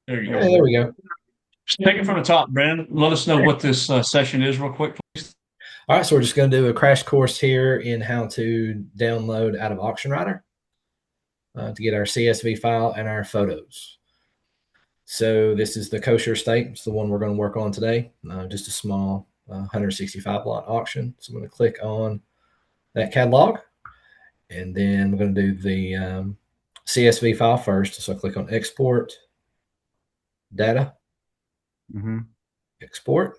There you Yeah, go. there we go. Take it from the top, Brandon. Let us know what this session is real quick. All right, so we're just going to do a crash course here in how to download out of Auction Writer to get our CSV file and our photos. So this is the kosher steak. It's the one we're going to work on today. Just a small 165 lot auction. So I'm going to click on that catalog, and then we're going to do the CSV file first. So I click on Export Data, Mm-hmm. Export.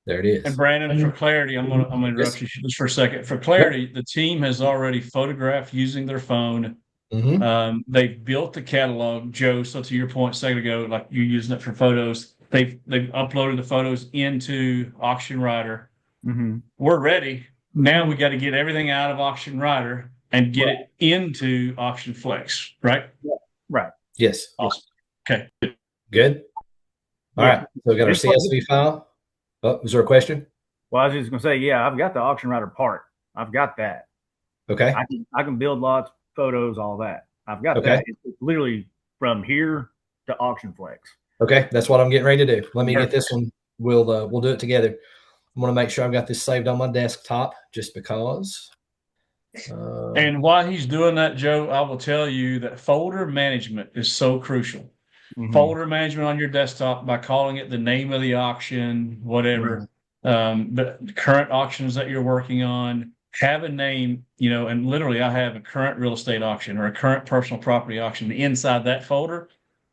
There it And is. Brandon, for clarity, I'm gonna interrupt Yes. you just for a second. For Yep. clarity, the team has already photographed using their phone. Mm-hmm. They've built the catalog, Joe. So to your point a second ago, like you using it for photos, they've uploaded the photos into Auction Writer. Mm-hmm. We're ready. Now we got to get everything out of Auction Writer and get Right. it into Auction Flex, right? Right. Yes. Awesome. Okay. Good. All Yeah. right. So we got our This part, CSV file. Oh, is there a question? well, I was just gonna say, yeah, I've got the auction writer part. I've got that. Okay. I can build lots, photos, all that. I've got Okay. that. It's literally from here to auction flex. Okay. That's what I'm getting ready to do. Let me get Perfect. this one. We'll do it together. I'm going to make sure I've got this saved on my desktop just because. And while he's doing that, Joe, I will tell you that folder management is so crucial. Mm-hmm. Folder management on your desktop by calling it the name of the auction, whatever. The current auctions that you're working on have a name, and literally I have a current real estate auction or a current personal property auction. Inside that folder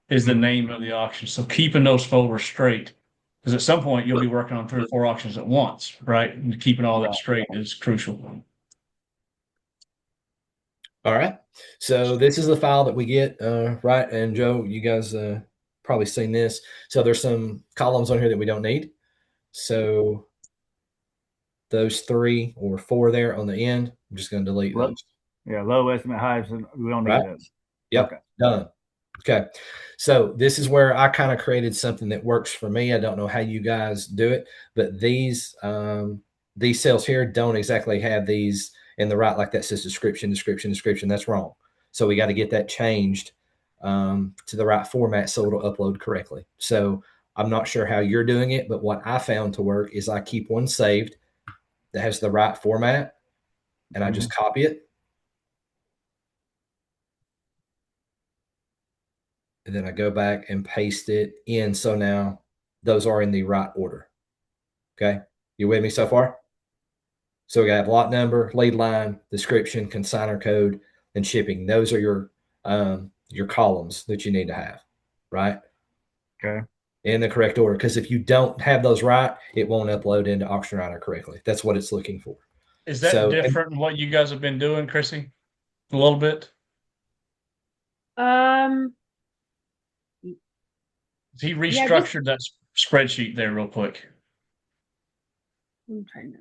is the Mm-hmm. name of the auction. So keeping those folders straight, because at some point you'll be working on 3 or 4 auctions at once, right? And keeping all that Right. straight is crucial. All right. So this is the file that we get, right? And Joe, you guys probably seen this. So there's some columns on here that we don't need. So those 3 or 4 there on the end, I'm just going to delete Low, those. yeah, low estimate, high estimate. We don't need Right. those. Yep. Okay. Done. Okay. So this is where I kind of created something that works for me. I don't know how you guys do it, but these cells here don't exactly have these in the right, like that says description, description, description. That's wrong. So we got to get that changed to the right format so it'll upload correctly. So I'm not sure how you're doing it, but what I found to work is I keep one saved that has the right format and I Mm-hmm. just copy it. And then I go back and paste it in. So now those are in the right order. Okay. You with me so far? So we got lot number, lead line, description, consigner code, and shipping. Those are your columns that you need to have, right? Okay. In the correct order. Because if you don't have those right, it won't upload into Auction Writer correctly. That's what it's looking for. Is that So, and different than what you guys have been doing, Chrissy? A little bit? Um, He yeah, just restructured that spreadsheet there real quick. I'm trying to.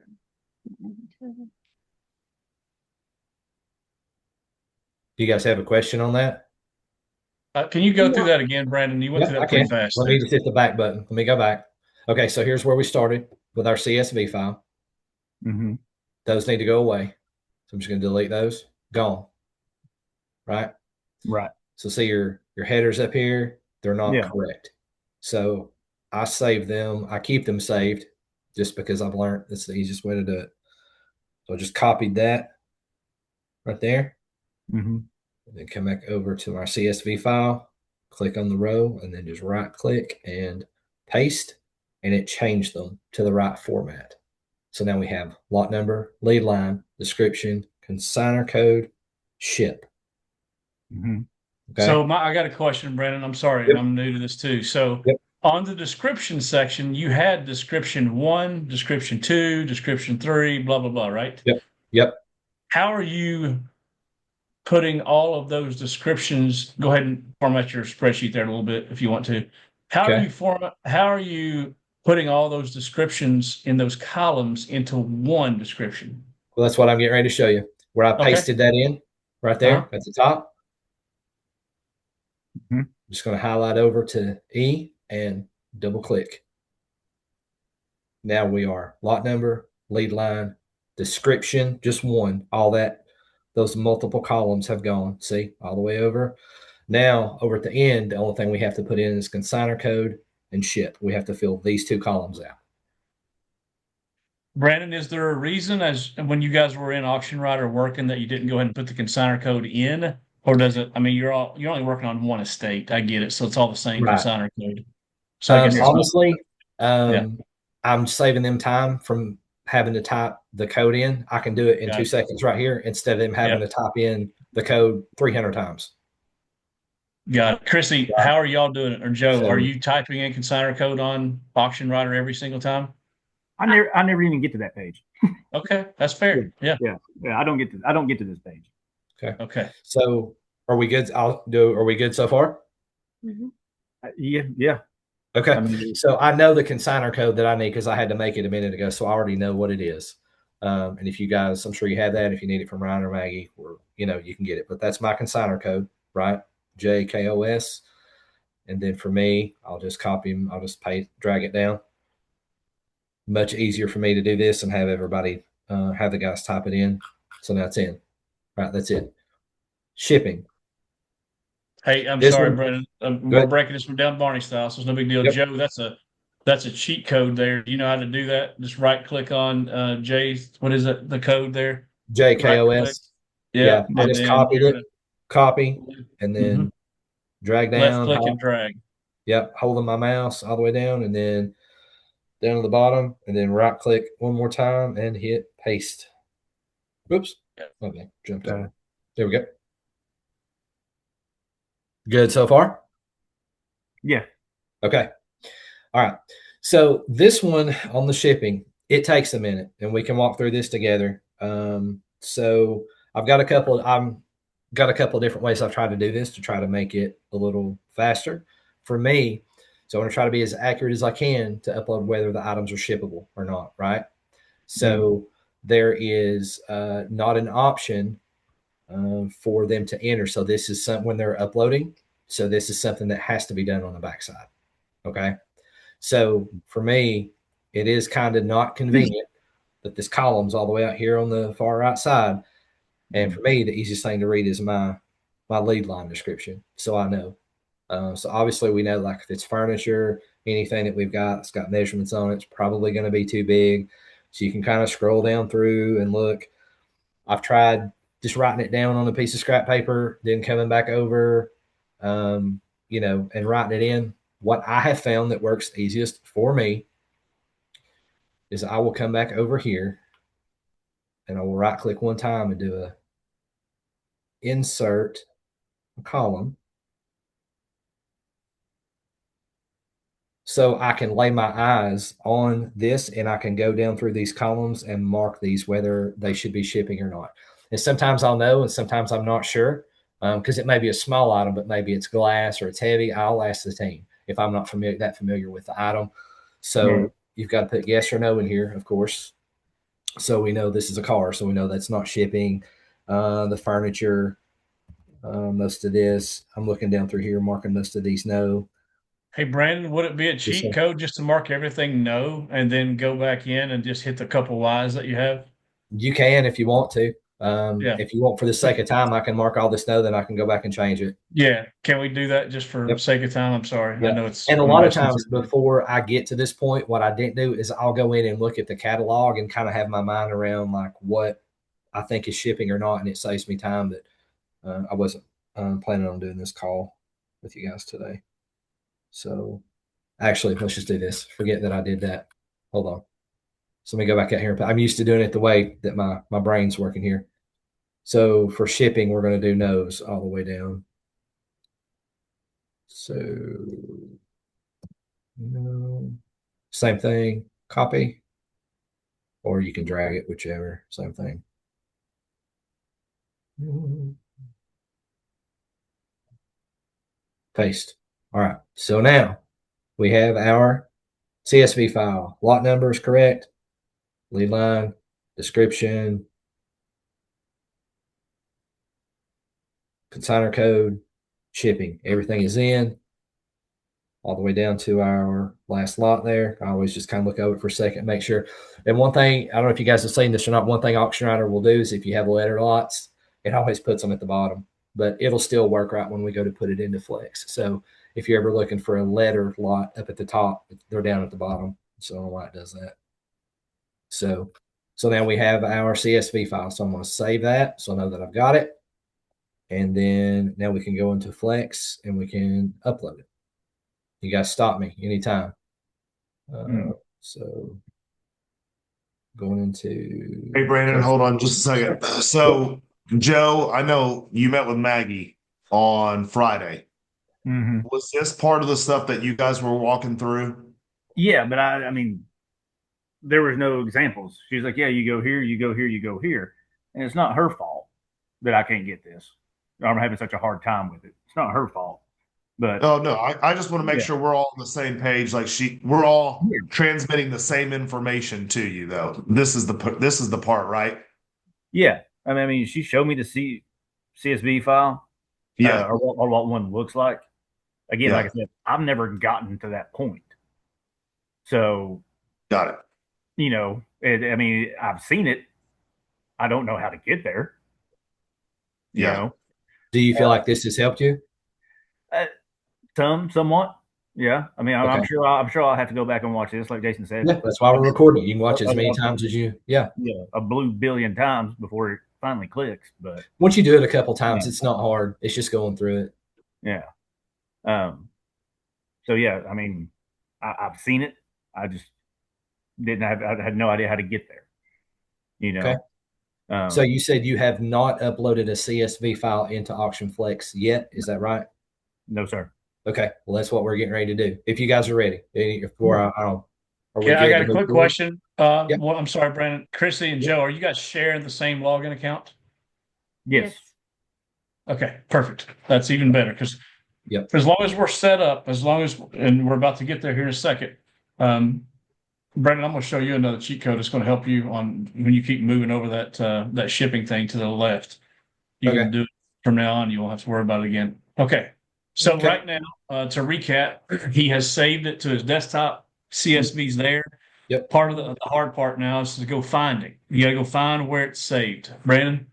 do you guys have a question on that? Can you go through No. that again, Brandon? You went Yep, through I that pretty can. fast Let me there. just hit the back button. Let me go back. Okay, so here's where we started with our CSV file. Mm-hmm. Those need to go away. So I'm just going to delete those. Gone. Right. Right. So see your headers up here, they're not Yeah. correct. So I save them. I keep them saved just because I've learned that's the easiest way to do it. So I just copied that right there. Mm-hmm. And then come back over to our CSV file, click on the row, and then just right click and paste. And it changed them to the right format. So now we have lot number, lead line, description, consigner code, ship. Mm-hmm. Okay. So I got a question, Brandon. I'm sorry, and Yep. I'm new to this too. So Yep. on the description section, you had description 1, description 2, description 3, blah, blah, blah, right? Yep. Yep. How are you putting all of those descriptions? Go ahead and format your spreadsheet there a little bit if you want to. Okay. How are you putting all those descriptions in those columns into one description? Well, that's what I'm getting ready to show you. Where I Okay. pasted that in right Uh-huh. there at the top. Mm-hmm. I'm just going to highlight over to E and double click. Now we are lot number, lead line, description, just one. All that, those multiple columns have gone. See, all the way over. Now, over at the end, the only thing we have to put in is consignor code and ship. We have to fill these 2 columns out. Brandon, is there a reason as when you guys were in Auction Rider working that you didn't go ahead and put the consignor code in? Or does it, I mean, you're only working on one estate. I get it. So it's all the same Right. consignor code. So I guess it's Honestly, yeah. I'm saving them time from having to type the code in. I can do it in Got 2 it. seconds right here instead of them having Yep. to type in the code 300 times. Got it. Chrissy, how are y'all doing it? Or Joe, are So you typing in consignor code on Auction Rider every single time? I never even get to that page. Okay, that's fair. Yeah. I don't get to this page. okay. Okay. So are we good? Are we good so far? Mm-hmm. Yeah. Okay. I mean, So I know the consignor code that I need because I had to make it a minute ago. So I already know what it is. And if you guys, I'm sure you have that. If you need it from Ryan or Maggie, or you can get it. But that's my consignor code, right? JKOS. And then for me, I'll just copy them. I'll just drag it down. Much easier for me to do this and have everybody have the guys type it in. So now it's in. Right, that's it. Shipping. Hey, I'm This sorry, one, Brendan. go We're ahead. breaking this one down Barney style, so it's no big deal. Yep. Joe, that's a cheat code there. Do you know how to do that? Just right click on Jay's, what is it? The code there. Right click. JKOS. Yeah. Yeah, I And just then copied it, copy, and Mhm. then drag Left down. click and drag. Yep, holding my mouse all the way down, and then down to the bottom, and then right click one more time and hit paste. Whoops. Okay, jumped over. There we go. Good so far? Yeah. Okay. All right. So this one on the shipping, it takes a minute, and we can walk through this together. So I've got a couple. I'm got a couple of different ways I've tried to do this to try to make it a little faster for me. So I want to try to be as accurate as I can to upload whether the items are shippable or not. Right. So there is not an option for them to enter. So this is something when they're uploading. So this is something that has to be done on the backside. Okay. So for me, it is kind of not convenient that this column's all the way out here on the far right side. And for me, the easiest thing to read is my lead line description. So I know. So obviously we know like if it's furniture, anything that we've got, it's got measurements on it, it's probably going to be too big. So you can kind of scroll down through and look. I've tried just writing it down on a piece of scrap paper, then coming back over, and writing it in. What I have found that works easiest for me is I will come back over here and I will right click one time and do a insert a column. So I can lay my eyes on this and I can go down through these columns and mark these whether they should be shipping or not. And sometimes I'll know and sometimes I'm not sure because it may be a small item, but maybe it's glass or it's heavy. I'll ask the team if I'm not familiar with the item. So you've got to put yes or no in here, of course. So we know this is a car. So we know that's not shipping. The furniture, most of this, I'm looking down through here, marking most of these no. Hey, Brandon, would it be a cheat code just to mark everything no and then go back in and just hit the couple Y's that you have? You can if you want to. Yeah. If you want, for the sake of time, I can mark all this no, then I can go back and change it. Yeah. Can we do that just for sake of time? I'm sorry. Yeah. I know it's and a lot of times before I get to this point, what I didn't do is I'll go in and look at the catalog and kind of have my mind around like what I think is shipping or not, and it saves me time that I wasn't planning on doing this call with you guys today. So actually, let's just do this. Forget that I did that. Hold on. So let me go back out here. I'm used to doing it the way that my brain's working here. So for shipping, we're going to do no's all the way down. So no, same thing, copy, or you can drag it, whichever, same thing. Paste. All right. So now we have our CSV file. Lot number is correct. Lead line, description, consignor code, shipping. Everything is in all the way down to our last lot there. I always just kind of look over it for a second, make sure. And one thing, I don't know if you guys have seen this or not, one thing Auction Rider will do is if you have letter lots, it always puts them at the bottom. but it'll still work right when we go to put it into Flex. So if you're ever looking for a letter lot up at the top, they're down at the bottom. So I don't know why it does that. So now we have our CSV file. So I'm going to save that so I know that I've got it. And then now we can go into Flex and we can upload it. You guys stop me anytime. So going into. Hey, Brandon, hold on just a second. So, Joe, I know you met with Maggie on Friday. Mm-hmm. Was this part of the stuff that you guys were walking through? Yeah, but I mean, there was no examples. She's like, yeah, you go here, you go here, you go here. And it's not her fault that I can't get this. I'm having such a hard time with it. It's not her fault. But Oh, no, I just want to make Yeah. sure we're all on the same page. Like we're all Yeah. transmitting the same information to you, though. This is the part, right? yeah, I mean, she showed me the CSV file, Yeah, or what one looks like. Again, yeah, like I said, I've never gotten to that point. So, got it. I mean, I've seen it. I don't know how to get there. You Yeah. know, Do you feel like this has helped you? uh, somewhat. Yeah, I mean, I'm Okay. sure. I'm sure I'll have to go back and watch this, like Jason said. Yeah, that's why we're recording. You can watch it as many times as you. Yeah. Yeah, a blue billion times before it finally clicks. But Once you do it a couple times, Yeah. it's not hard. It's just going through it. yeah, so yeah, I mean, I've seen it. I just I had no idea how to get there. Okay. So you said you have not uploaded a CSV file into Auction Flex yet. Is that right? No, sir. Okay. Well, that's what we're getting ready to do. If you guys are ready, before I don't. Are we Yeah, I good got to a move quick forward? question. Yep. Well, I'm sorry, Brandon, Chrissy and Joe, are you guys sharing the same login account? Yes. Okay, perfect. That's even better because Yep. as long as we're set up, and we're about to get there here in a second. Brandon, I'm going to show you another cheat code that's going to help you on when you keep moving over that shipping thing to the left. You Okay. can do it from now on. You won't have to worry about it again. Okay. So Okay. right now, to recap, he has saved it to his desktop. CSV's there. Yep. Part of the hard part now is to go find it. You got to go find where it's saved. Brandon,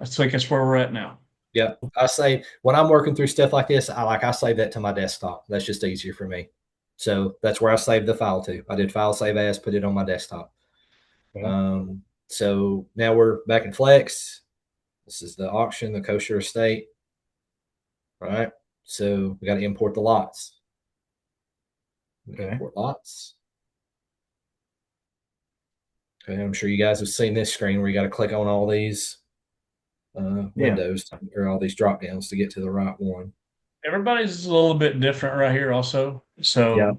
I think that's where we're at now. Yep. I say when I'm working through stuff like this, I save that to my desktop. That's just easier for me. So that's where I saved the file to. I did file save as, put it on my desktop. Okay. So now we're back in Flex. This is the auction, the kosher estate. All right. So we got to import the lots. Okay. Import lots. Okay. I'm sure you guys have seen this screen where you got to click on all these windows or all these drop downs to get to the right one. Everybody's a little bit different right here also. So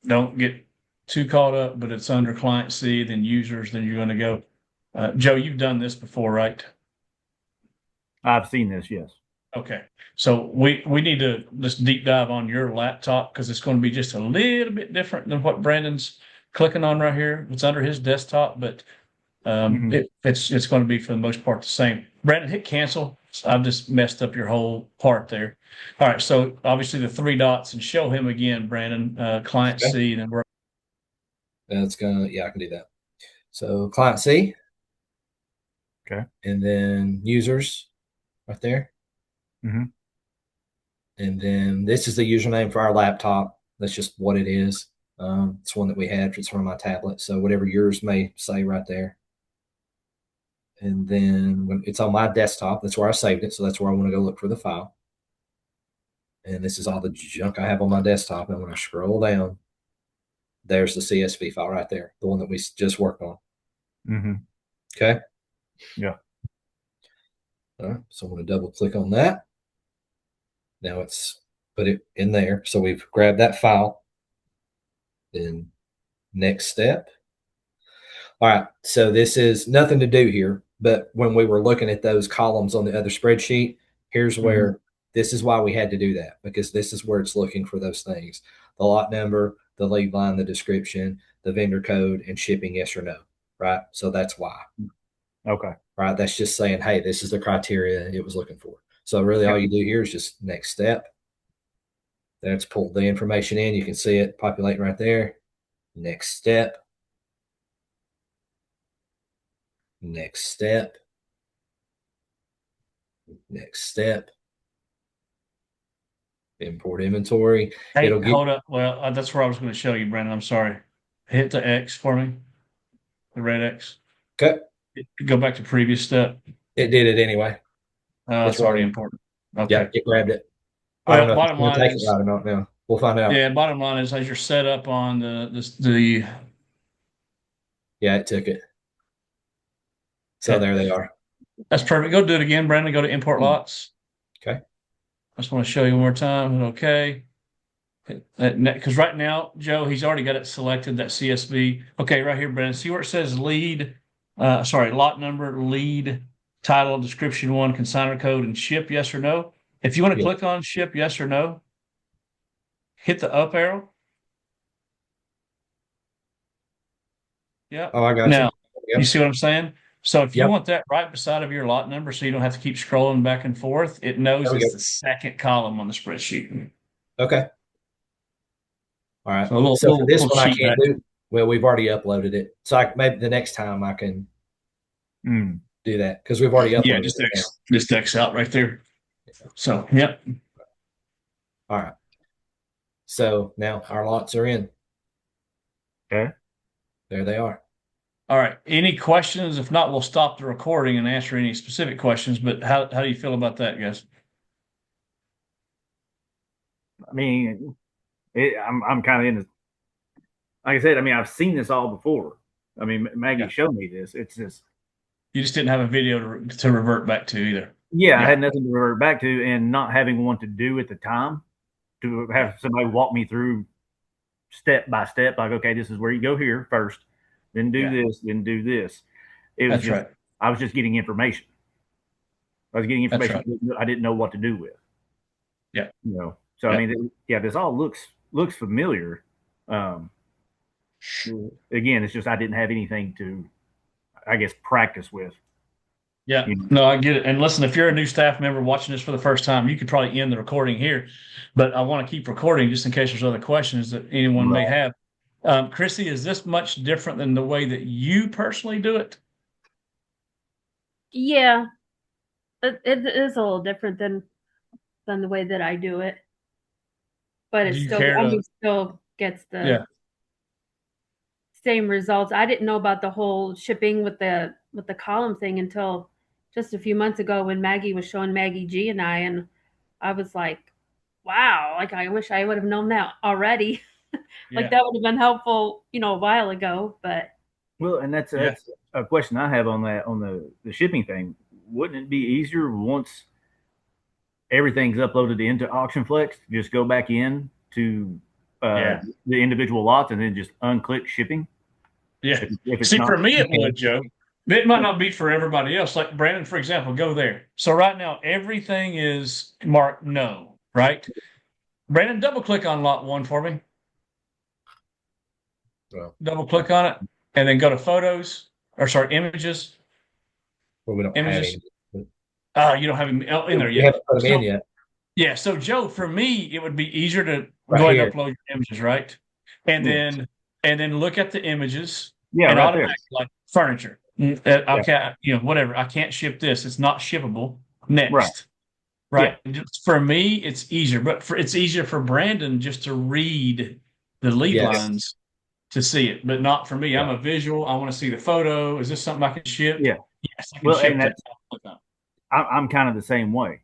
don't get too caught up, but it's under client C, then users, then you're going to go. Joe, you've done this before, right? I've seen this. Yes. Okay. So we need to just deep dive on your laptop because it's going to be just a little bit different than what Brandon's clicking on right here. It's under his desktop, but it's going to be for the most part the same. Brandon, hit cancel. I've just messed up your whole part there. All right. So obviously the three dots and show him again, Brandon, client Okay. C, and then we're That's gonna, I can do that. So client C. Okay. And then users right there. Mm-hmm. And then this is the username for our laptop. That's just what it is. It's one that we had. It's from my tablet. So whatever yours may say right there. And then when it's on my desktop, that's where I saved it. So that's where I want to go look for the file. And this is all the junk I have on my desktop. And when I scroll down, there's the CSV file right there, the one that we just worked on. Mm-hmm. Okay. Yeah. All right. So I'm going to double click on that. Now it's put it in there. So we've grabbed that file. Then next step. All right. So this is nothing to do here. But when we were looking at those columns on the other spreadsheet, here's where this is why we had to do that, because this is where it's looking for those things: the lot number, the lead line, the description, the vendor code, and shipping yes or no. Right. So that's why. Okay. Right. That's just saying, hey, this is the criteria it was looking for. So really all you do here is just next step. That's pulled the information in. You can see it populating right there. Next step. Next step. Next step, import inventory. Hey, It'll get hold up. Well, that's where I was going to show you, Brandon. I'm sorry. Hit the X for me, the red X. okay. Go back to previous step. It did it anyway. It's It's already running. important. Yeah, Okay. it grabbed it. I don't Well, know if it's bottom going to line take it is, right or not now. We'll find out. yeah, bottom line is as you're set up on the Yeah, it took it. So there they are. that's perfect. Go do it again, Brandon. Go to import lots. Okay. I just want to show you one more time. Okay. Because right now, Joe, he's already got it selected, that CSV. Okay, right here, Brandon. See where it says lead, lot number, lead, title, description one, consignor code, and ship, yes or no. If you want to Yeah. click on ship, yes or no, hit the up arrow. Yeah. Oh, I got Now, you. you see what I'm saying? So if you Yep. want that right beside of your lot number so you don't have to keep scrolling back and forth, it knows There we it's go. the second column on the spreadsheet. Okay. All right. So a little, So for little, this little one, I sheet can't back. do. Well, we've already uploaded it, so maybe the next time I can Mm. do that because we've already Yeah, uploaded it now. just X out right there. So, yep. All right. So now our lots are in. Okay. There they are. All right. Any questions? If not, we'll stop the recording and answer any specific questions. But how do you feel about that, guys? I mean, I'm kind of in the, like I said, I mean, I've seen this all before. I mean, Maggie Yeah. showed me this. It's just, You just didn't have a video to revert back to either. yeah, I Yeah. had nothing to revert back to, and not having one to do at the time to have somebody walk me through step by step, like, okay, this is where you go here first, then do Yeah. this, then do this. It was That's just, right. I was just getting information. I was getting That's information right. I didn't know what to do with. Yeah. So Yeah. I mean, yeah, this all looks familiar. Um, Again, it's just I didn't have anything to, I guess, practice with. Yeah. You know? No, I get it. And listen, if you're a new staff member watching this for the first time, you could probably end the recording here. But I want to keep recording just in case there's other questions that anyone may have. Chrissy, is this much different than the way that you personally do it? Yeah, it is a little different than the way that I do it, but Do it you still, care I to? mean, still gets the Yeah. same results. I didn't know about the whole shipping with the column thing until just a few months ago when Maggie was showing Maggie G and I was like, wow, like I wish I would have known that already. Like Yeah. that would have been helpful, a while ago, but Well, and that's Yeah. a question I have on that, on the shipping thing. Wouldn't it be easier once everything's uploaded into AuctionFlex to just go back in to Yeah. the individual lots and then just unclick shipping? Yeah. If it's See, not, for me, it would, Joe. It might not be for everybody else. Like Brandon, for example, go there. So right now, everything is marked no, right? Brandon, double click on lot one for me. Well, Double click on it and then go to photos or sorry, images. we don't Images. have any. You don't have him in there We yet. haven't put them in yet. Yeah. So Joe, for me, it would be easier to Right go ahead here. and upload your images, right? And Yes. then look at the images Yeah, and right automatically like furniture. I can't, whatever. I can't ship this. It's not shippable. Next. Right. Just for me, it's easier, but it's easier for Brandon just to read the lead Yes. lines to see it, but not for me. Yeah. I'm a visual. I want to see the photo. Is this something I can ship? Yeah. Yes, I can Well, ship and that. I'm kind of the same way.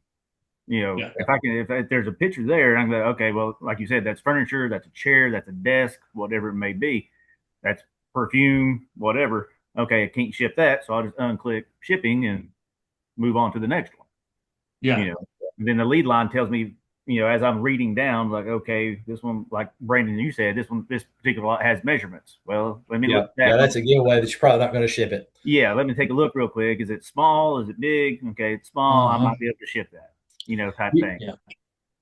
Yeah. If there's a picture there, I'm like, okay, well, like you said, that's furniture, that's a chair, that's a desk, whatever it may be, that's perfume, whatever. Okay, I can't ship that, so I'll just unclick shipping and move on to the next one. Yeah. And then the lead line tells me, as I'm reading down, like, okay, this one, like Brandon, you said, this particular lot has measurements. Well, let me look at that. Yeah, that's a giveaway that you're probably not going to ship it. Yeah, let me take a look real quick. Is it small? Is it big? Okay, it's small. I might be able to ship that. Type thing. Yeah.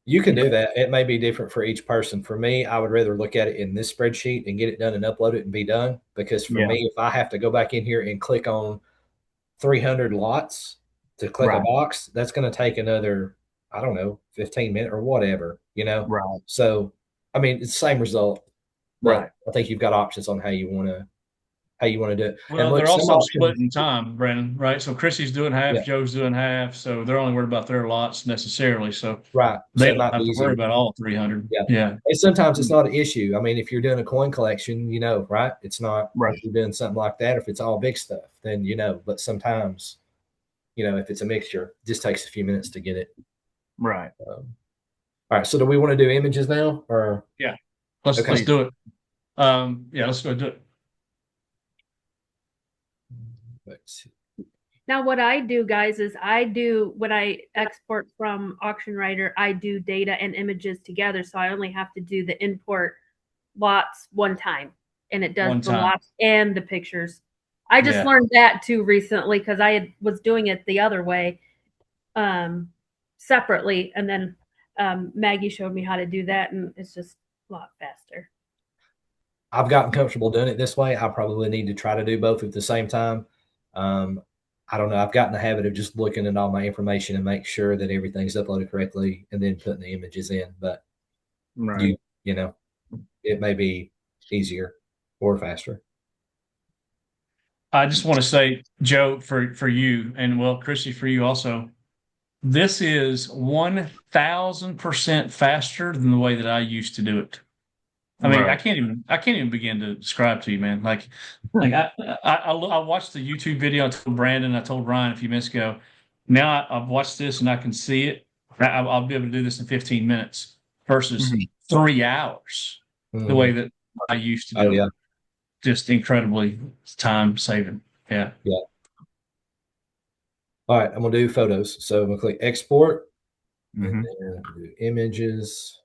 You can do that. It may be different for each person. For me, I would rather look at it in this spreadsheet and get it done and upload it and be done. Because for me, if I have to go back in here and click on 300 lots to click a box, that's going to take another, I don't know, 15 minutes or whatever, Right. So, I mean, it's the same result. But Right. I think you've got options on how you want to how you want to do it. And Well, look, they're some also options, splitting time, Brandon, right? So Chrissy's doing half, yeah, Joe's doing half, so they're only worried about their lots necessarily. So right. they So it don't might be have to worry easier. about all 300. Yeah. Yeah. And sometimes it's not an issue. I mean, if you're doing a coin collection, right? It's not, Right. if you're doing something like that, if it's all big stuff, then, but sometimes, if it's a mixture, it just takes a few minutes to get it. Right. All right. So do we want to do images now or? Yeah. Let's Okay. do it. Yeah, let's go do it. Let's see. Now, what I do, guys, is when I export from Auction Writer, I do data and images together. So I only have to do the import lots one time, and it does One the time. lots and the pictures. I just Yeah. learned that too recently because was doing it the other way, separately, and then Maggie showed me how to do that, and it's just a lot faster. I've gotten comfortable doing it this way. I probably need to try to do both at the same time. I don't know. I've gotten the habit of just looking at all my information and make sure that everything's uploaded correctly and then putting the images in. But Right. it may be easier or faster. I just want to say, Joe, for you, and well, Chrissy, for you also, this is 1,000% faster than the way that I used to do it. I mean, Right. I can't even begin to describe to you, man. Like I watched the YouTube video. I told Brandon, I told Ryan a few minutes ago. Now I've watched this and I can see it. I'll be able to do this in 15 minutes versus 3 hours, the way that I used to do yeah. it. Just incredibly time saving. Yeah. Yeah. All right. I'm going to do photos. So I'm going to click export and then do images.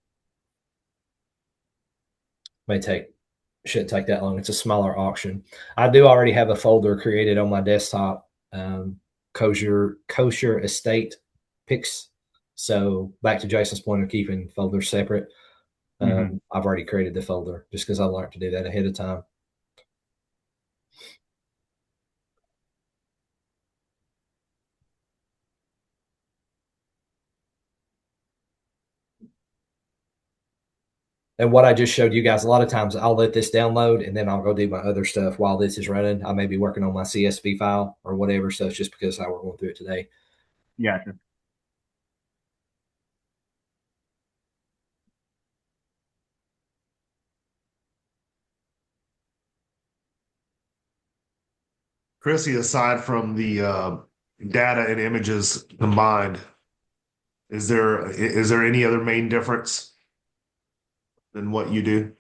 Shouldn't take that long. It's a smaller auction. I do already have a folder created on my desktop, kosher estate picks. So back to Jason's point of keeping folders separate. I've already created the folder just because I learned to do that ahead of time. And what I just showed you guys, a lot of times I'll let this download and then I'll go do my other stuff while this is running. I may be working on my CSV file or whatever. So it's just because how we're going through it today. Gotcha. Chrissy, aside from the data and images combined, is there any other main difference than what you do?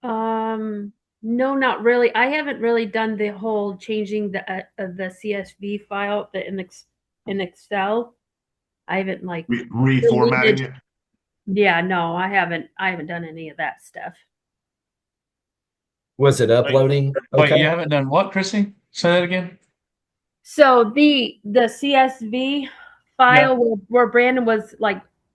No, not really. I haven't really done the whole changing the CSV file in Excel. I haven't Reformatting it? Yeah, no, I haven't done any of that stuff. Was it uploading? Wait, Okay. you haven't done what, Chrissy? Say that again. So the CSV file where Brandon was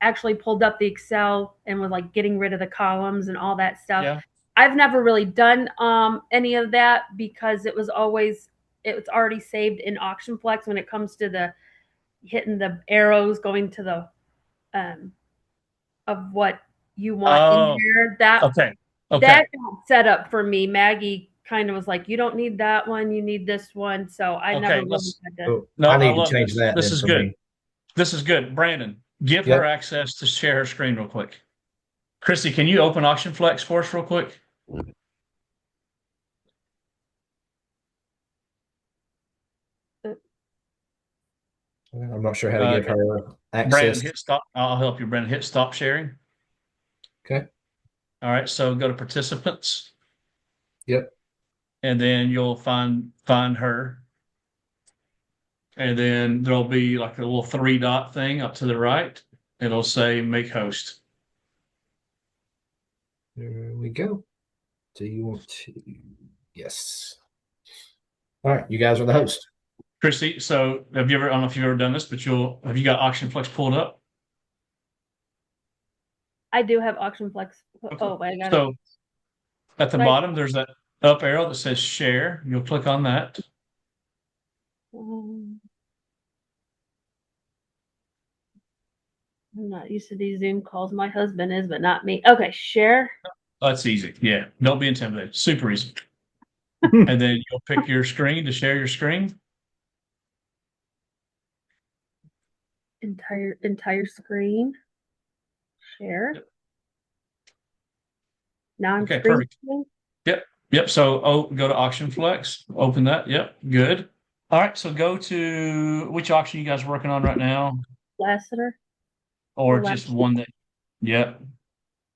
actually pulled up the Excel and was getting rid of the columns and all that stuff. Yeah. I've never really done any of that because it was already saved in AuctionFlex when it comes to the hitting the arrows going to the of what you want in here. Okay. That got set up for me. Maggie kind of was like, you don't need that one, you need this one. So I never really had to. No, I need to change that. This is good. Me. This is good. Brandon, give her access to share her screen real quick. Chrissy, can you open AuctionFlex for us real quick? I'm not sure how to give her access. Brandon, hit stop. I'll help you, Brandon. Hit stop sharing. Okay. All right. So go to participants. Yep. And then you'll find her. And then there'll be like a little 3-dot thing up to the right. It'll say make host. There we go. Do you want to? Yes. All right. You guys are the host. Christy, so I don't know if you've ever done this, but have you got AuctionFlex pulled up? I do have AuctionFlex. Okay. Oh, I got it. At the bottom, there's that up arrow that says share. You'll click on that. I'm not used to these Zoom calls. My husband is, but not me. Okay, share. That's easy. Yeah. Don't be intimidated. Super easy. And then you'll pick your screen to share your screen. Entire screen. Share. Now I'm Okay, screen perfect. sharing. Yep. So go to Auction Flex. Open that. Yep. Good. All right. So go to which auction you guys working on right now, Lassiter. or The just last one that. Yep.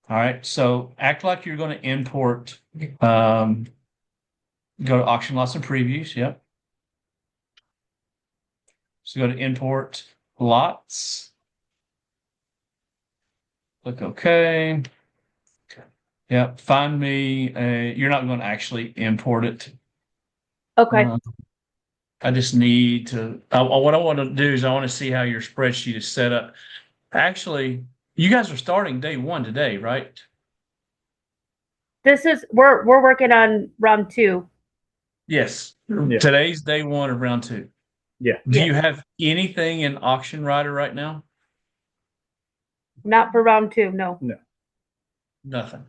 All right. So act like you're going to import. Go to Auction Lots and Previews. Yep. So go to Import Lots. Click OK. Yep. Find me a. You're not going to actually import it. Okay. I just need to. What I want to do is I want to see how your spreadsheet is set up. Actually, you guys are starting day one today, right? We're working on round 2. Yes. Yeah. Today's day one of round 2. Yeah. Do Yes. you have anything in Auction Writer right now? Not for round 2, no. Nothing.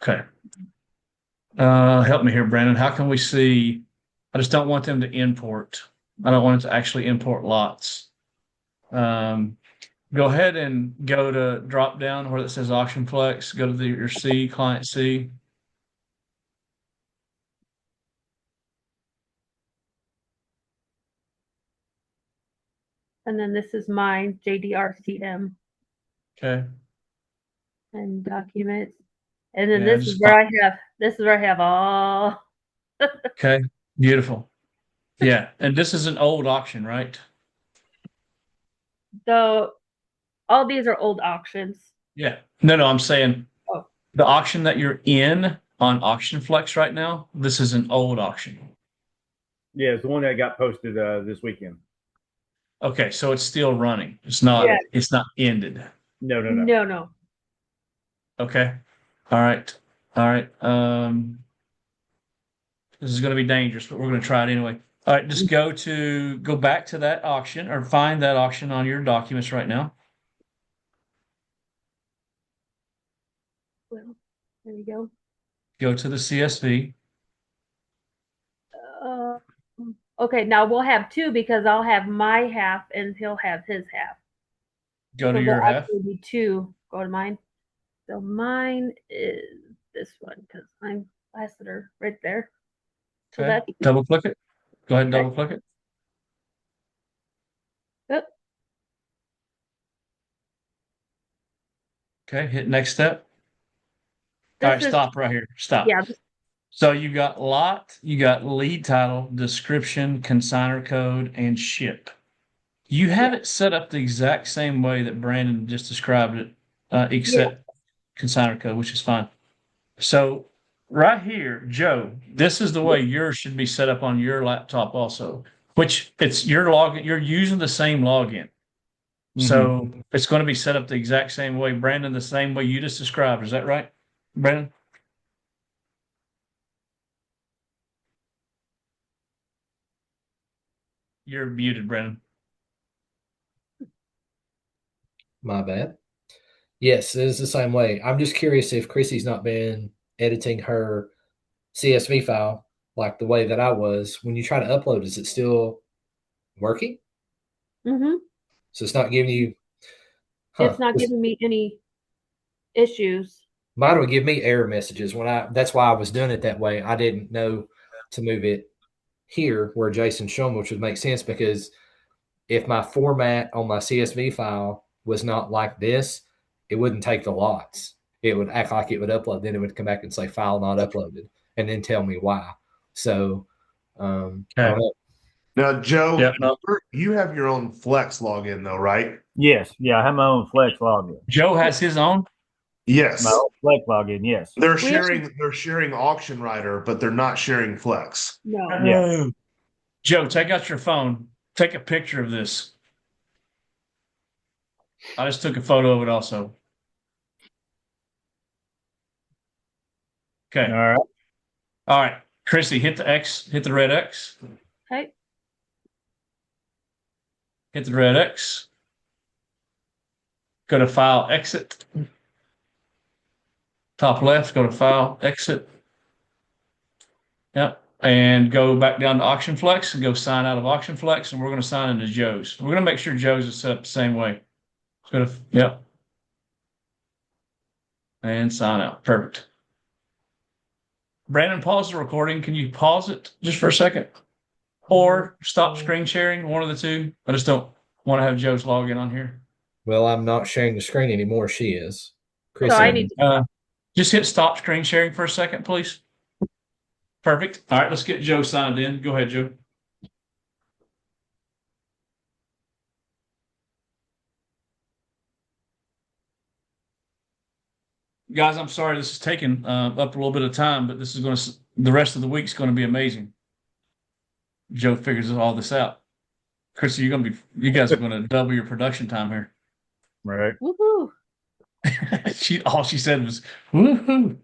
Okay. Help me here, Brandon. How can we see? I just don't want them to import. I don't want it to actually import lots. Go ahead and go to drop down where it says Auction Flex. Go to your C, Client C. And then this is mine, JDRCM, Okay. and documents. And then Yeah, this is where I have all. Okay. Beautiful. Yeah. And this is an old auction, right? All these are old auctions. Yeah. No, I'm saying Oh. the auction that you're in on Auction Flex right now, this is an old auction. Yeah, it's the one that got posted this weekend. Okay, so it's still running. It's not ended. No. Okay. All right. All right. This is going to be dangerous, but we're going to try it anyway. All right, just go back to that auction or find that auction on your documents right now. Well, there you go. Go to the CSV. Okay, now we'll have 2 because I'll have my half and he'll have his half. Go to So your there'll half. actually be 2. Go to mine. So mine is this one because I'm Lassiter right there. So Okay. that's Double click it. Go ahead and Okay. double click it. Yep. Okay, hit next step. This All right, is stop right here. Stop. yeah. So you got lot, you got lead title, description, consigner code, and ship. You have it set up the exact same way that Brandon just described it, except consigner code, which is fine. So right here, Joe, this is the way yours should be set up on your laptop also, which it's your login. You're using the same login. So it's going to be set up the exact same way. Brandon, the same way you just described. Is that right, Brandon? You're muted, Brandon. My bad. Yes, it is the same way. I'm just curious if Chrissy's not been editing her CSV file like the way that I was. When you try to upload, is it still working? Mm-hmm. So it's not giving you. It's not giving me any issues. Mine would give me error messages when I. That's why I was doing it that way. I didn't know to move it here where Jason shown, which would make sense because if my format on my CSV file was not like this, it wouldn't take the lots. It would act like it would upload. Then it would come back and say file not uploaded and then tell me why. So I don't know. Now, Joe, Yep, no. you have your own Flex login though, right? Yes. Yeah, I have my own Flex login. Joe has his own. Yes. My own Flex login, yes. They're sharing Auction Writer, but they're not sharing Flex. No. Yeah. Joe, take out your phone. Take a picture of this. I just took a photo of it also. Okay. All right. All right. Chrissy, hit the X, hit the red X. Okay. Hit the red X. Go to File, Exit. top left, go to File, Exit. Yep. And go back down to Auction Flex and go sign out of Auction Flex, and we're going to sign into Joe's. We're going to make sure Joe's is set up the same way. Yep. And sign out. Perfect. Brandon, pause the recording. Can you pause it just for a second? Or stop screen sharing, one of the two. I just don't want to have Joe's login on here. Well, I'm not sharing the screen anymore. She is. So I need to. Just hit stop screen sharing for a second, please. Perfect. All right, let's get Joe signed in. Go ahead, Joe. Guys, I'm sorry this is taking up a little bit of time, but this is going to, the rest of the week's going to be amazing. Joe figures all this out. Chrissy, you guys are going to double your production time here. Right. Woohoo! All she said was woohoo.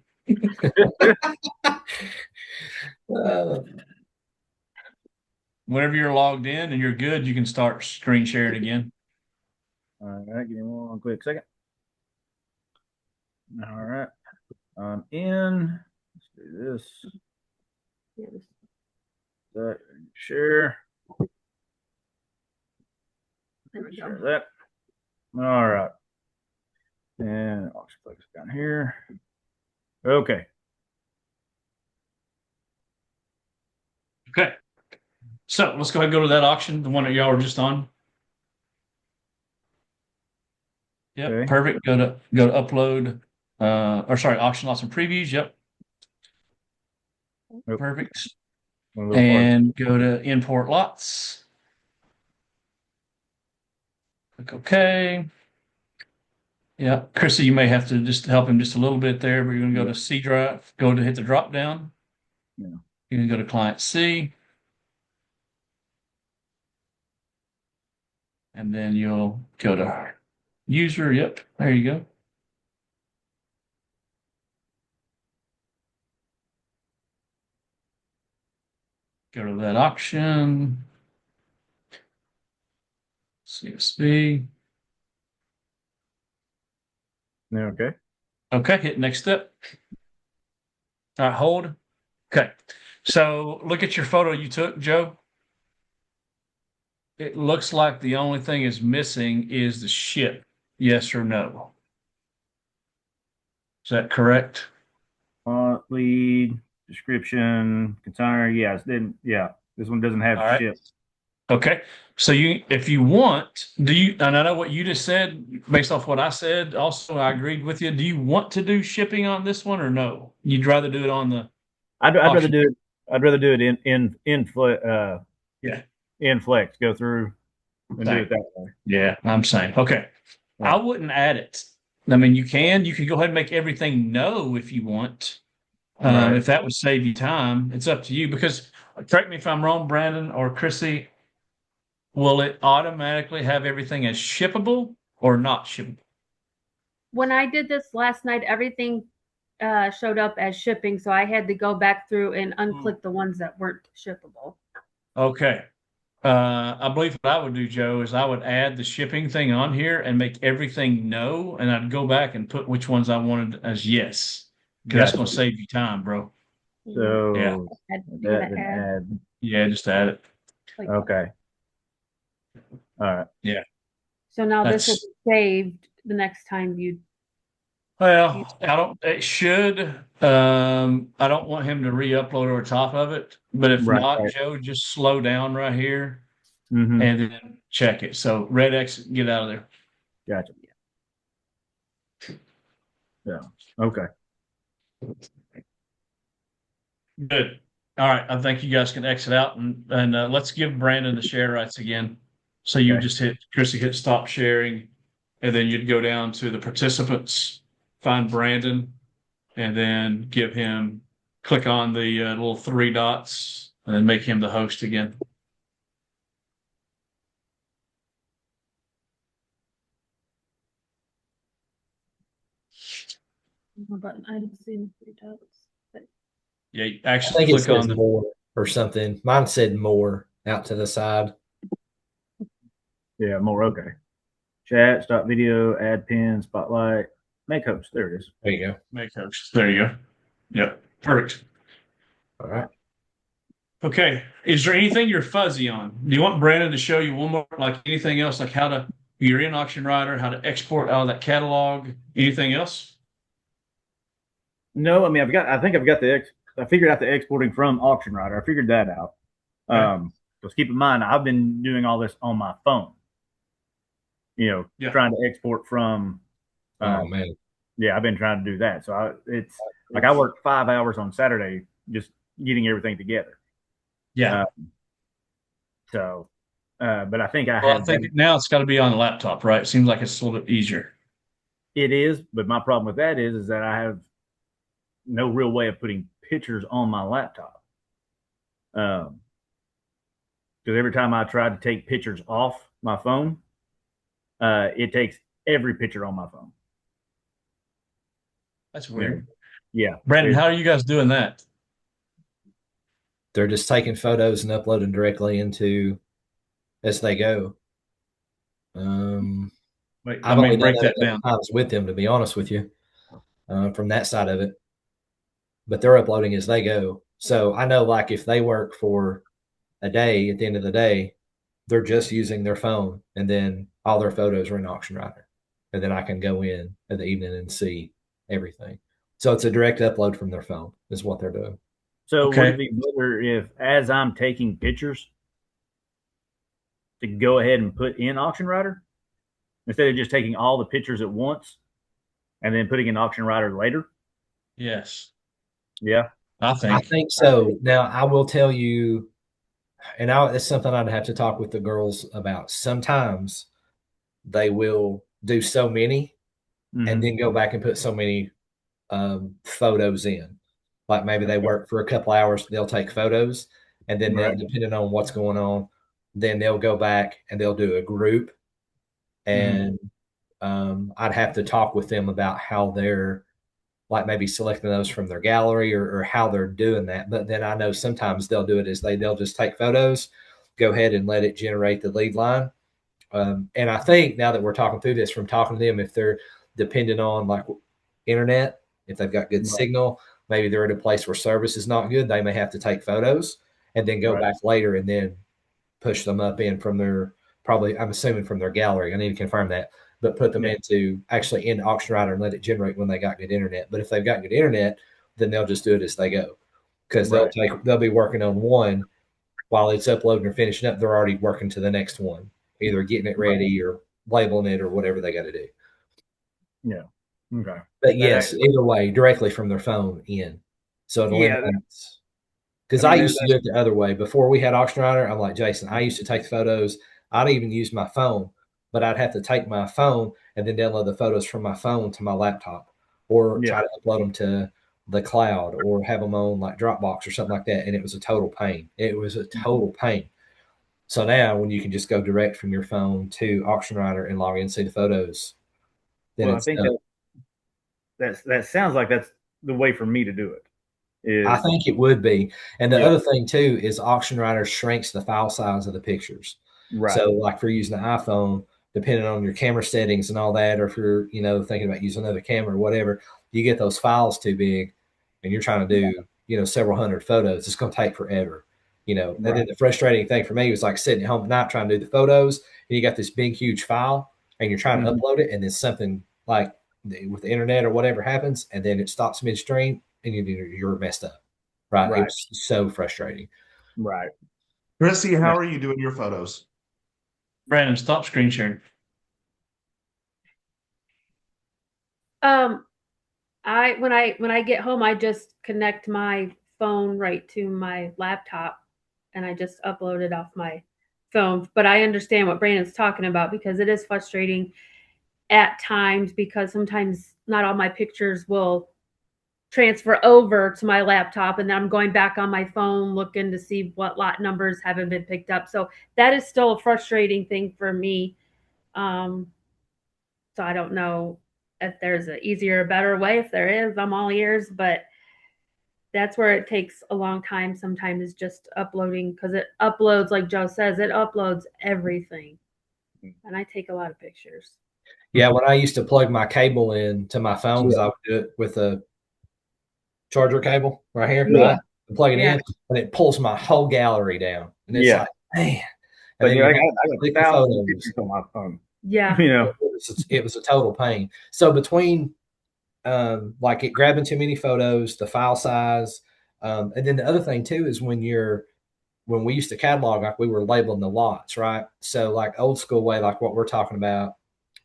Whenever you're logged in and you're good, you can start screen sharing again. All right, give me one quick second. All right, I'm in. Let's do this. That share. Share that. All right. And Auction Flex down here. Okay. Okay. So let's go ahead and go to that auction, the one that y'all were just on. Yep, Okay. perfect. Go to upload, auction lots and previews. Yep. Nope. Perfect. And go to import lots. Click OK. Yeah, Chrissy, you may have to just help him just a little bit there, but you're going to go to C drive, go to hit the drop down. Yeah. You can go to client C. And then you'll go to user. Yep, there you go. Go to that auction. CSV. Okay. Okay, hit next step. All right, hold. Okay, so look at your photo you took, Joe. It looks like the only thing is missing is the ship. Yes or no? Is that correct? Lead, description, container. Yes. Then this one doesn't have All right. ship. Okay. So if you want, and I know what you just said based off what I said, also I agreed with you. Do you want to do shipping on this one or no? You'd rather do it on the I'd rather auction. do it. I'd rather do it Yeah. in Flex. Go through and do it that way. Yeah, I'm saying. Okay. I wouldn't add it. I mean, you can go ahead and make everything no if you want. Right. If that would save you time, it's up to you. Because correct me if I'm wrong, Brandon or Chrissy, will it automatically have everything as shippable or not shippable? When I did this last night, everything showed up as shipping, so I had to go back through and unclick the ones that weren't shippable. Okay. I believe what I would do, Joe, is I would add the shipping thing on here and make everything no, and I'd go back and put which ones I wanted as yes. Because that's going to save you time, bro. So add. Yeah, just add it. Okay. All right. Yeah. So now this will be saved the next time you. Well, it should. I don't want him to re-upload over top of it, but if not, Joe, just slow down right here and then check it. So red X, get out of there. Gotcha. Yeah. Okay. Good. All right. I think you guys can exit out and let's give Brandon the share rights again. So you just Chrissy hit stop sharing, and then you'd go down to the participants, find Brandon, and then click on the little three dots and then make him the host again. Button. I didn't see the three dots. Yeah, you actually click on the more or something. Mine said more out to the side. Yeah, more. Okay. Chat, stop video, add pin, spotlight. Make host. There it is. There you go. Make host. There you go. Yep. Perfect. All right. Okay. Is there anything you're fuzzy on? Do you want Brandon to show you one more, like anything else, like how to, you're in Auction Writer, how to export out of that catalog? Anything else? No, I mean I think I've got I figured out the exporting from Auction Writer. I figured that out. Okay. Just keep in mind I've been doing all this on my phone. Yeah. Trying to export from. Oh man. Yeah, I've been trying to do that. So it's like I worked 5 hours on Saturday just getting everything together. Yeah. But I think I Well, I have. think now it's got to be on the laptop, right? It seems like it's a little bit easier. It is, but my problem with that is that I have no real way of putting pictures on my laptop. Because every time I try to take pictures off my phone, it takes every picture on my phone. That's weird. Yeah, Brandon, how are you guys doing that? They're just taking photos and uploading directly into as they go. Wait, I've let me only done break that that a couple down. times with them, to be honest with you, from that side of it. But they're uploading as they go. So I know, like, if they work for a day, at the end of the day, they're just using their phone, and then all their photos are in Auction Writer, and then I can go in the evening and see everything. So it's a direct upload from their phone, is what they're doing. So would it Okay. be better if, as I'm taking pictures, to go ahead and put in Auction Writer instead of just taking all the pictures at once and then putting in Auction Writer later? Yes, Yeah. I I think. think so. Now I will tell you, and it's something I'd have to talk with the girls about. Sometimes they will do so many and Mm-hmm. then go back and put so many photos in. Like maybe they Okay. work for a couple hours, they'll take photos, and then they'll, Right. depending on what's going on, then they'll go back and they'll do a group. Mm-hmm. And I'd have to talk with them about how they're like maybe selecting those from their gallery or how they're doing that. But then I know sometimes they'll do it as they'll just take photos, go ahead and let it generate the lead line. And I think now that we're talking through this, from talking to them, if they're dependent on like internet, if they've got good Right. signal, maybe they're at a place where service is not good, they may have to take photos and then go Right. back later and then push them up in from their, probably, I'm assuming from their gallery. I need to confirm that, but put them Yeah. into actually in Auction Writer and let it generate when they got good internet. But if they've got good internet, then they'll just do it as they go, because Right. they'll be working on one while it's uploading or finishing up. They're already working to the next one, either getting it Right. ready or labeling it or whatever they got to do. Yeah. Okay. But That yes, actually, either way, directly from their phone in. So it yeah. eliminates, because I I mean, used to do that's it the other way. Before we had Auction Writer, I'm like, Jason, I used to take photos. I'd even use my phone, but I'd have to take my phone and then download the photos from my phone to my laptop or yeah. try to upload them to the cloud or have them on like Dropbox or something like that. And it was a total pain. It was a total pain. So now when you can just go direct from your phone to Auction Writer and log in and see the photos, then Well, I it's think done. that sounds like that's the way for me to do it. I Is think it would be. And the yeah. other thing too is Auction Writer shrinks the file size of the pictures. Right. So like for using the iPhone, depending on your camera settings and all that, or if you're, thinking about using another camera or whatever, you get those files too big and you're trying to do, several hundred photos, it's going to take forever, and Right. then the frustrating thing for me was like sitting at home at night trying to do the photos and you got this big, huge file and you're trying to Mm-hmm. upload it. And then something like with the internet or whatever happens, and then it stops midstream and you're messed up. Right. It Right. was so frustrating. Right. Chrissy, Yeah. how are you doing your photos? Brandon, stop screen sharing. Um, when I get home, I just connect my phone right to my laptop, and I just upload it off my phone. But I understand what Brandon's talking about, because it is frustrating at times, because sometimes not all my pictures will transfer over to my laptop, and then I'm going back on my phone looking to see what lot numbers haven't been picked up. So that is still a frustrating thing for me. Um, so I don't know if there's an easier, better way. If there is, I'm all ears. But that's where it takes a long time sometimes, is just uploading, because it uploads, like Joe says, it uploads everything. And I take a lot of pictures. Yeah, when I used to plug my cable in to my phone, because I would do it with a charger cable right here, Yeah. right? And plug it Yeah. in, and it pulls my whole gallery down. And it's Yeah. like, man. And But then yeah, you I have to got click the 1,000 photos. pictures on my phone. Yeah. You know. It was a total pain. So between like it grabbing too many photos, the file size, and then the other thing too is when we used to catalog, like we were labeling the lots, right? So like old school way, like what we're talking about,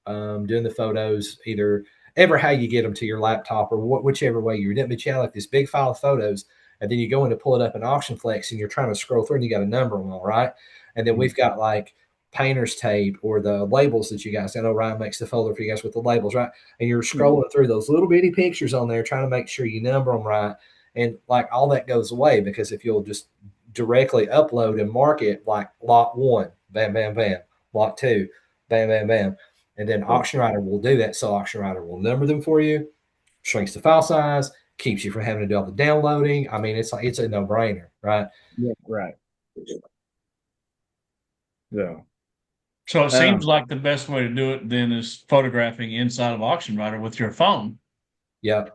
doing the photos, either ever how you get them to your laptop or whichever way you're doing. But you have like this big file of photos, and then you go in to pull it up in Auction Flex, and you're trying to scroll through, and you got a number on them, right? And then we've got like painter's tape or the labels that you guys. I know Ryan makes the folder for you guys with the labels, right? And you're scrolling through those little bitty pictures on there, trying to make sure you number them right, and like all that goes away because if you'll just directly upload and mark it like lot one, bam, bam, bam, lot two, bam, bam, bam. And then Auction Writer will do that. So Auction Writer will number them for you, shrinks the file size, keeps you from having to do all the downloading. I mean, it's like it's a no-brainer, right? Yeah, right. So, So it seems like the best way to do it then is photographing inside of Auction Writer with your phone Yeah.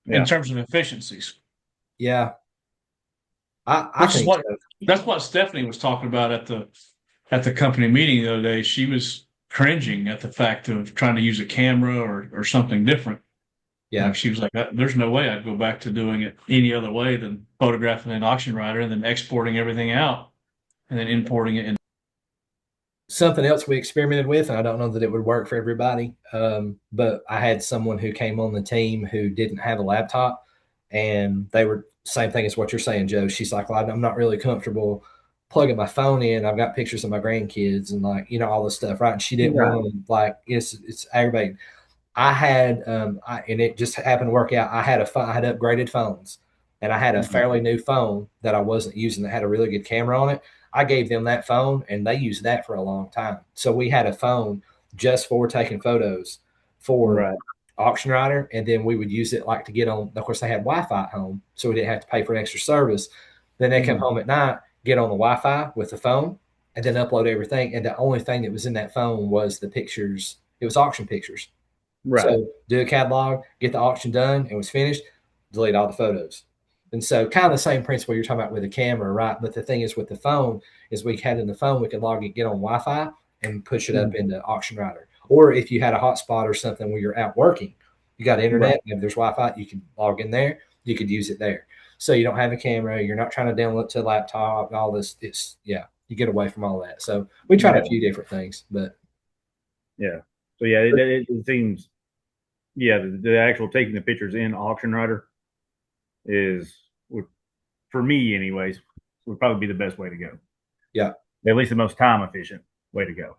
in yeah. terms of efficiencies. Yeah. I Which is think what so. that's what Stephanie was talking about at the company meeting the other day. She was cringing at the fact of trying to use a camera or something different. Yeah. Like she was like, "There's no way I'd go back to doing it any other way than photographing an Auction Writer and then exporting everything out and then importing it in." Something else we experimented with, and I don't know that it would work for everybody, but I had someone who came on the team who didn't have a laptop, and they were same thing as what you're saying, Joe. She's like, well, I'm not really comfortable plugging my phone in. I've got pictures of my grandkids and like all this stuff, right? And she didn't Right. want to like it's aggravating. I had, and it just happened to work out. I had upgraded phones, and I had a fairly new phone that I wasn't using that had a really good camera on it. I gave them that phone, and they used that for a long time. So we had a phone just for taking photos for Right. Auction Rider, and then we would use it like to get on. Of course, they had Wi-Fi at home, so we didn't have to pay for an extra service. Then they come home at night, get on the Wi-Fi with the phone, and then upload everything. And the only thing that was in that phone was the pictures. It was auction pictures. Right. So do a catalog, get the auction done, and was finished. Delete all the photos. And so kind of the same principle you're talking about with the camera, right? But the thing is with the phone is we had in the phone, we could log it, get on Wi-Fi and push it up into Auction Writer. Or if you had a hotspot or something where you're out working, you got internet, Right. and if there's Wi-Fi, you can log in there, you could use it there. So you don't have a camera, you're not trying to download to a laptop, all this. It's you get away from all that. So we tried a few different things, but Yeah. So yeah, it seems the actual taking the pictures in Auction Writer is for me anyways would probably be the best way to go. yeah. At least the most time efficient way to go.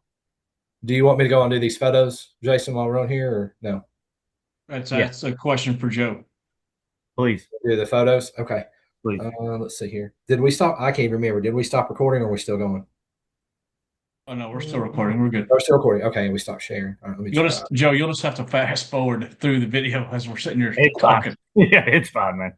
Do you want me to go and do these photos, Jason, while we're on here, or no? That's a question for Joe. Please. Do the photos? Okay. Please. Let's see here. Did we stop? I can't remember. Did we stop recording or are we still going? Oh no, we're still recording. We're good. We're still recording. Okay, we stopped sharing. All right, let me try. Joe, you'll just have to fast forward through the video as we're sitting here It's talking. fine. Yeah, it's fine, man.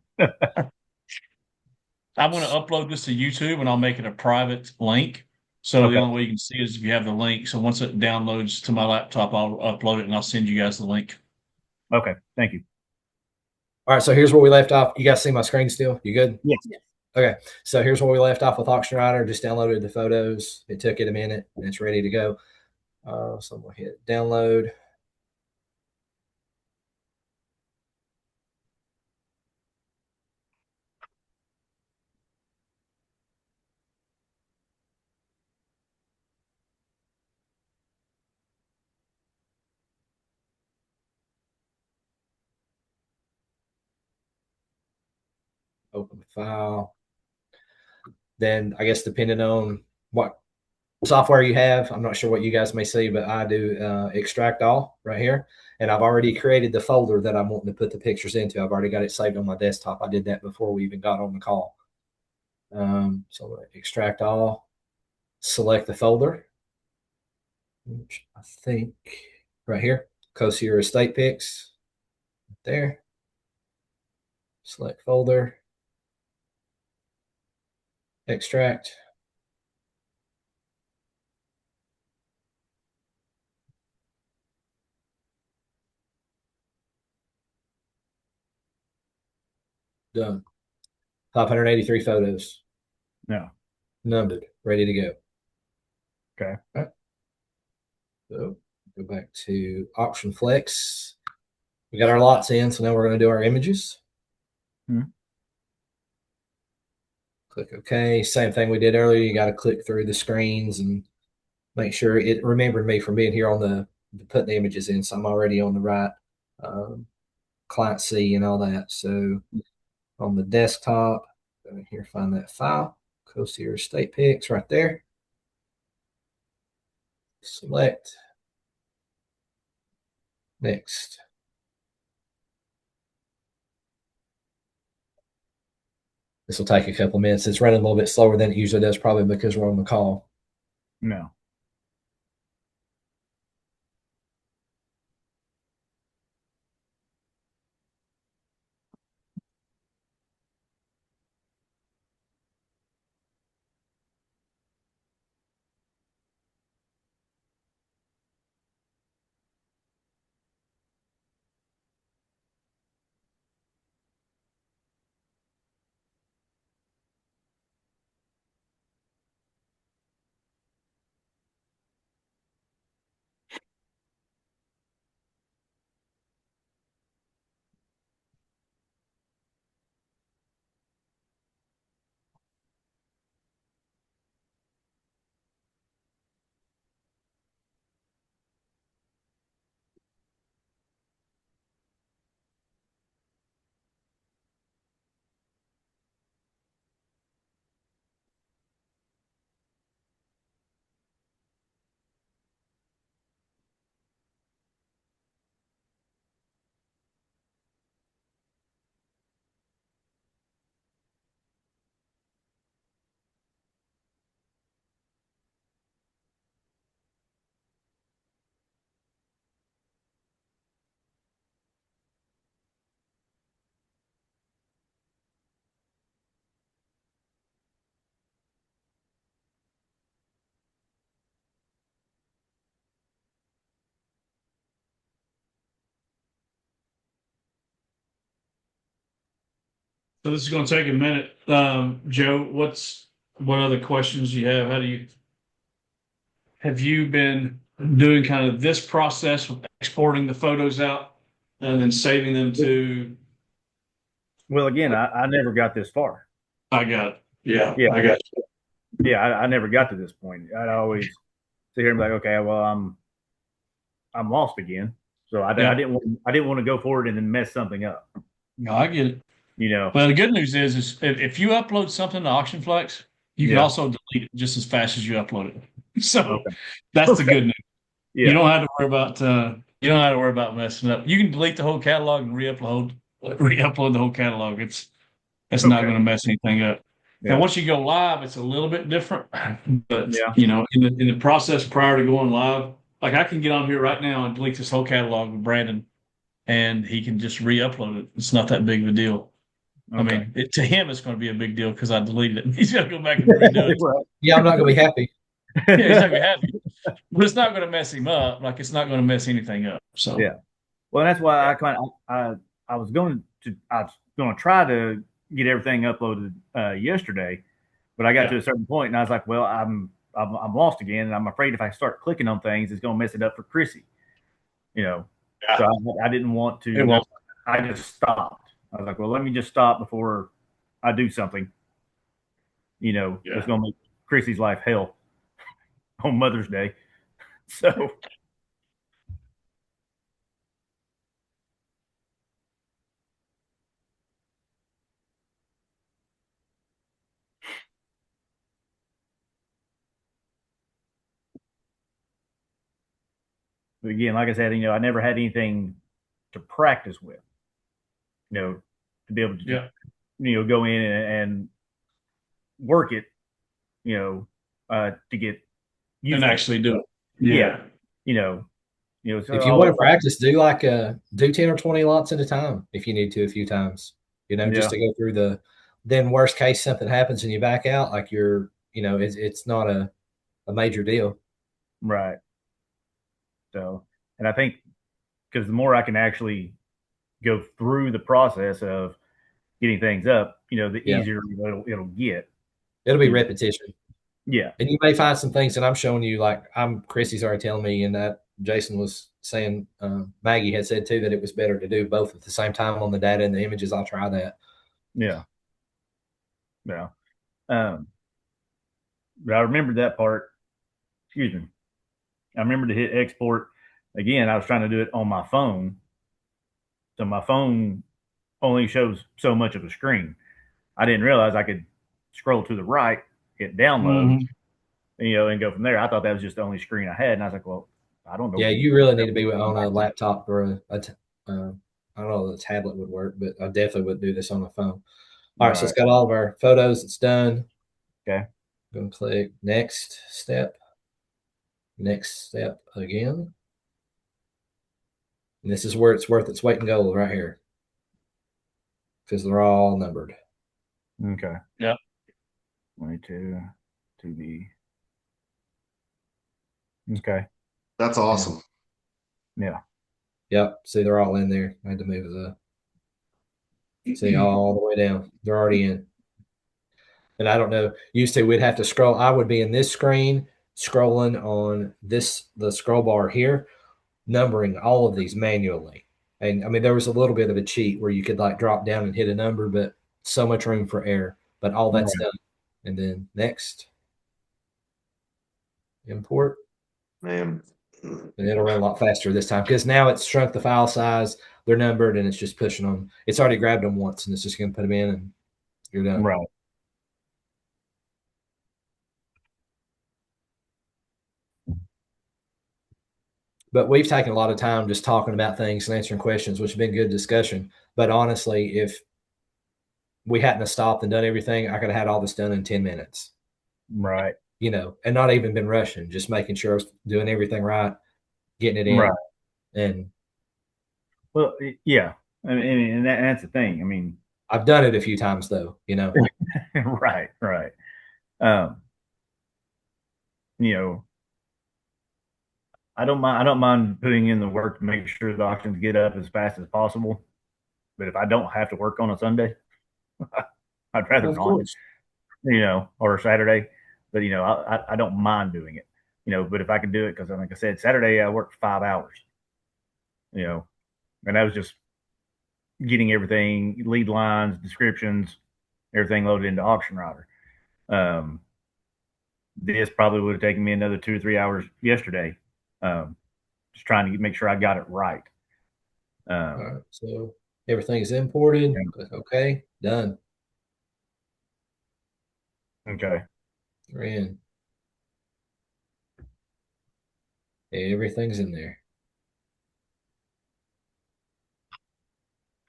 I'm going to upload this to YouTube and I'll make it a private link. So the only way you can see it is if you have the link. So once it downloads to my laptop, I'll upload it and I'll send you guys the link. Okay. Thank you. All right, so here's where we left off. You guys see my screen still? You good? Yes. Okay, so here's where we left off with Auction Writer. Just downloaded the photos. It took it a minute, and it's ready to go. So I'm going to hit download. Open the file. Then I guess depending on what software you have, I'm not sure what you guys may see, but I do extract all right here. And I've already created the folder that I'm wanting to put the pictures into. I've already got it saved on my desktop. I did that before we even got on the call. So I'm going to extract all, select the folder, which I think right here, Cozier Estate Picks, right there. Select folder, extract. Done. 583 photos. No. Numbered. Ready to go. Okay. All right. So go back to Auction Flex. We got our lots in, so now we're going to do our images. Click OK. Same thing we did earlier. You got to click through the screens and make sure it remembered me from being here on the putting the images in. So I'm already on the right client C and all that. So on the desktop, go here, find that file, close to your estate pics right there. Select. Next. This will take a couple of minutes. It's running a little bit slower than it usually does, probably because we're on the call. No. So this is going to take a minute. Joe, what other questions do you have? Have you been doing kind of this process with exporting the photos out and then saving them to? Well, again, I never got this far. I got it. Yeah, Yeah. I got it. Yeah, I never got to this point. I'd always sit here and be like, okay, well, I'm lost again. So I Yeah. didn't want to go forward and then mess something up. No, I get it. You know. Well, the good news is if you upload something to AuctionFlex, you can Yeah. also delete it just as fast as you upload it. So Okay. that's the good news. You Yeah. don't have to worry about messing up. You can delete the whole catalog and re-upload the whole catalog. It's not Okay. going to mess anything up. Yeah. And once you go live, it's a little bit different. But Yeah. in the process prior to going live, like I can get on here right now and delete this whole catalog with Brandon, and he can just re-upload it. It's not that big of a deal. I Okay. mean, to him, it's going to be a big deal because I deleted it. He's going to go back and redo it. Well, Yeah, I'm not going to be happy. Yeah, he's not going to be happy, but it's not going to mess him up. Like it's not going to mess anything up. So Yeah. Well, that's why I was going to try to get everything uploaded yesterday, but I got Yeah. to a certain point and I was like, well, I'm lost again, and I'm afraid if I start clicking on things, it's going to mess it up for Chrissy. You know. Yeah. So I didn't want to. It won't. I just stopped. I was like, well, let me just stop before I do something. You know, Yeah. that's going to make Chrissy's life hell on Mother's Day. So. But again, like I said, I never had anything to practice with, to be able to, go in and work it, to get used And to it. actually do it. Yeah. So If you want to practice, do 10 or 20 lots at a time if you need to a few times, just to go through then worst case something happens and you back out, like it's not a major deal. Right. So, and I think because the more I can actually go through the process of getting things up, the Yeah. easier it'll get. It'll be You know, repetition. Yeah. And you may find some things that I'm showing you, like Chrissy's already telling me, and that Jason was saying, Maggie had said too, that it was better to do both at the same time on the data and the images. I'll try that. Yeah. Yeah. But I remembered that part. Excuse me. I remember to hit export again. I was trying to do it on my phone. So my phone only shows so much of a screen. I didn't realize I could scroll to the right, hit download, Mhm. and go from there. I thought that was just the only screen I had. And I was like, well, I don't know. Yeah, you really need to be on a laptop or I don't know, the tablet would work, but I definitely would do this on the phone. All right, so it's Right. got all of our photos. It's done. Okay. I'm going to click next step. Next step again. And this is where it's worth its weight in gold right here, because they're all numbered. Okay. Yeah. 22 to be. Okay. That's awesome. Yeah. Yep. See, they're all in there. I had to move the see all the way down. They're already in. And I don't know. Used to we'd have to scroll. I would be in this screen scrolling on the scroll bar here, numbering all of these manually. And I mean, there was a little bit of a cheat where you could like drop down and hit a number, but so much room for error. But all that's Right. done. And then next, import. Man. And it'll run a lot faster this time because now it's shrunk the file size. They're numbered and it's just pushing them. It's already grabbed them once and it's just going to put them in and you're done. Right. But we've taken a lot of time just talking about things and answering questions, which have been good discussion. But honestly, if we hadn't have stopped and done everything, I could have had all this done in 10 minutes, Right. and not even been rushing, just making sure I was doing everything right, getting it in. Right. And Well, yeah. And that's the thing. I mean, I've done it a few times though, right. Right. Um, you know, I don't mind. I don't mind putting in the work to make sure the auctions get up as fast as possible. But if I don't have to work on a Sunday, I'd rather of not. course. Or a Saturday. But I don't mind doing it. But if I can do it, because like I said, Saturday I worked 5 hours. And that was just getting everything, lead lines, descriptions, everything loaded into Auction Rider. This probably would have taken me another 2 or 3 hours yesterday, just trying to make sure I got it right. All right. So everything is imported. Click OK. Done. Okay. We're in. Everything's in there.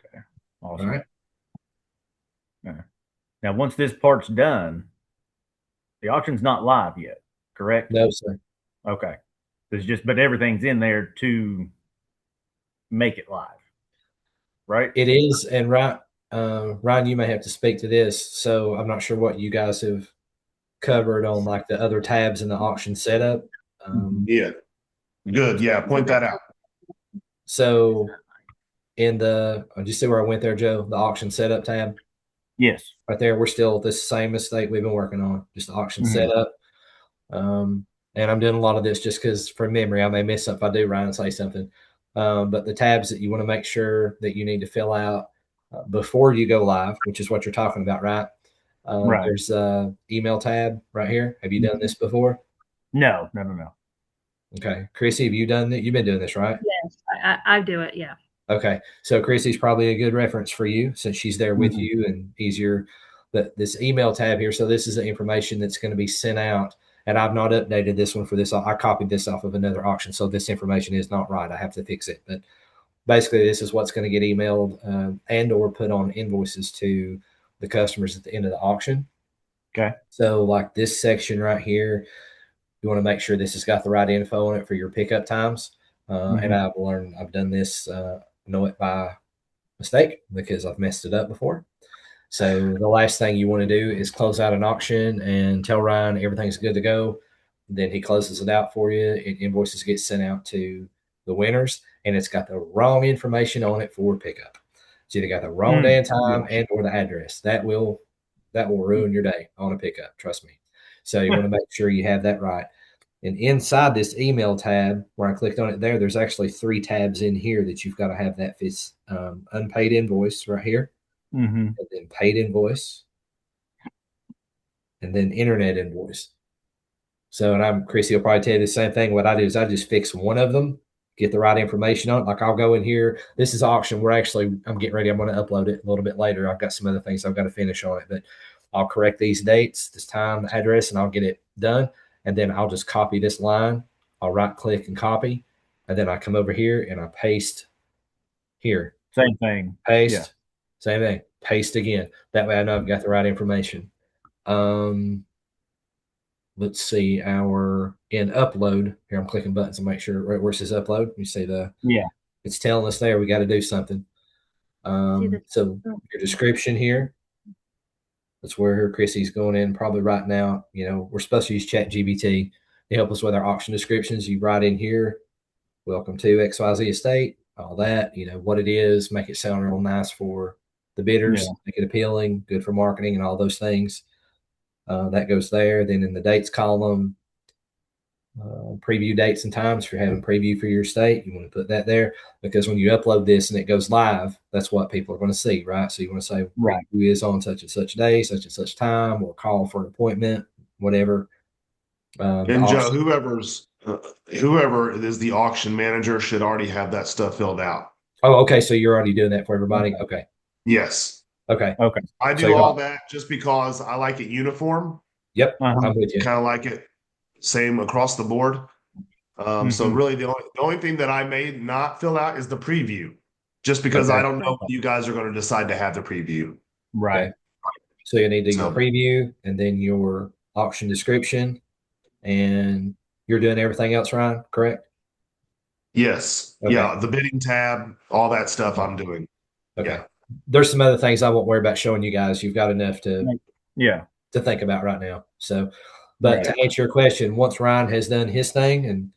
Okay. Awesome. All right. Now, once this part's done, the auction's not live yet, correct? No, sir. Okay. But everything's in there to make it live, right? It is. And Ryan, you may have to speak to this. So I'm not sure what you guys have covered on like the other tabs in the auction setup. Yeah. Good. Yeah. Point that out. So did you see where I went there, Joe? The auction setup tab? Yes. Right there. We're still at the same mistake we've been working on, just the auction setup. And I'm doing a lot of this just because from memory, I may miss something if I do, Ryan, say something. But the tabs that you want to make sure that you need to fill out before you go live, which is what you're talking about, right? Right. There's a email tab right here. Have you done this before? No. Okay. Chrissy, have you done that? You've been doing this, right? Yes, I do it. Yeah. Okay. So Chrissy's probably a good reference for you since she's there with you and easier. But this email tab here, so this is the information that's going to be sent out. And I've not updated this one for this. I copied this off of another auction. So this information is not right. I have to fix it. But basically, this is what's going to get emailed and or put on invoices to the customers at the end of the auction. Okay. So like this section right here, you want to make sure this has got the right info on it for your pickup times. And I've done this, know it by mistake because I've messed it up before. So the last thing you want to do is close out an auction and tell Ryan everything's good to go. Then he closes it out for you, and invoices get sent out to the winners, and it's got the wrong information on it for pickup. It's either got the wrong day and time Yeah. and or the address. That will ruin your day on a pickup. Trust me. So you want to make sure you have that right. And inside this email tab, where I clicked on it there, there's actually 3 tabs in here that you've got to have that fits unpaid invoice right here, Mm-hmm. and then paid invoice, and then internet invoice. So, and I'm Chrissy will probably tell you the same thing. What I do is I just fix one of them, get the right information on it. Like I'll go in here. This is auction. I'm getting ready. I'm going to upload it a little bit later. I've got some other things I've got to finish on it, but I'll correct these dates, this time, the address, and I'll get it done. And then I'll just copy this line. I'll right click and copy. And then I come over here and I paste here. Same thing. Paste. Yeah. Same thing. Paste again. That way I know I've got the right information. Let's see our in upload here. I'm clicking buttons to make sure right where it says upload. You see it's telling us there we got to do something. So your description here, that's where Chrissy's going in probably right now. We're supposed to use Chat GBT to help us with our auction descriptions. You write in here, welcome to XYZ Estate, all that, what it is, make it sound real nice for the bidders, make it appealing, good for marketing and all those things. That goes there. Then in the dates column, preview dates and times. If you're having preview for your state, you want to put that there, because when you upload this and it goes live, that's what people are going to see, right? So you want to say preview is on such and such day, such and such time, or call for an appointment, whatever. And Joe, whoever is the auction manager should already have that stuff filled out. Oh, okay. So you're already doing that for everybody. Okay. Yes. Okay. I do all that just because I like it uniform. Yep. I'm with you. Kind of like it same across the board. So really the only thing that I may not fill out is the preview, just because I don't know if you guys are going to decide to have the preview. Right. Okay. So you need to do your preview and then your auction description, and you're doing everything else, Ryan, correct? Yes. Okay. Yeah. The bidding tab, all that stuff I'm doing. Okay. Yeah. There's some other things I won't worry about showing you guys. You've got enough to think about right now. So, but to answer your question, once Ryan has done his thing and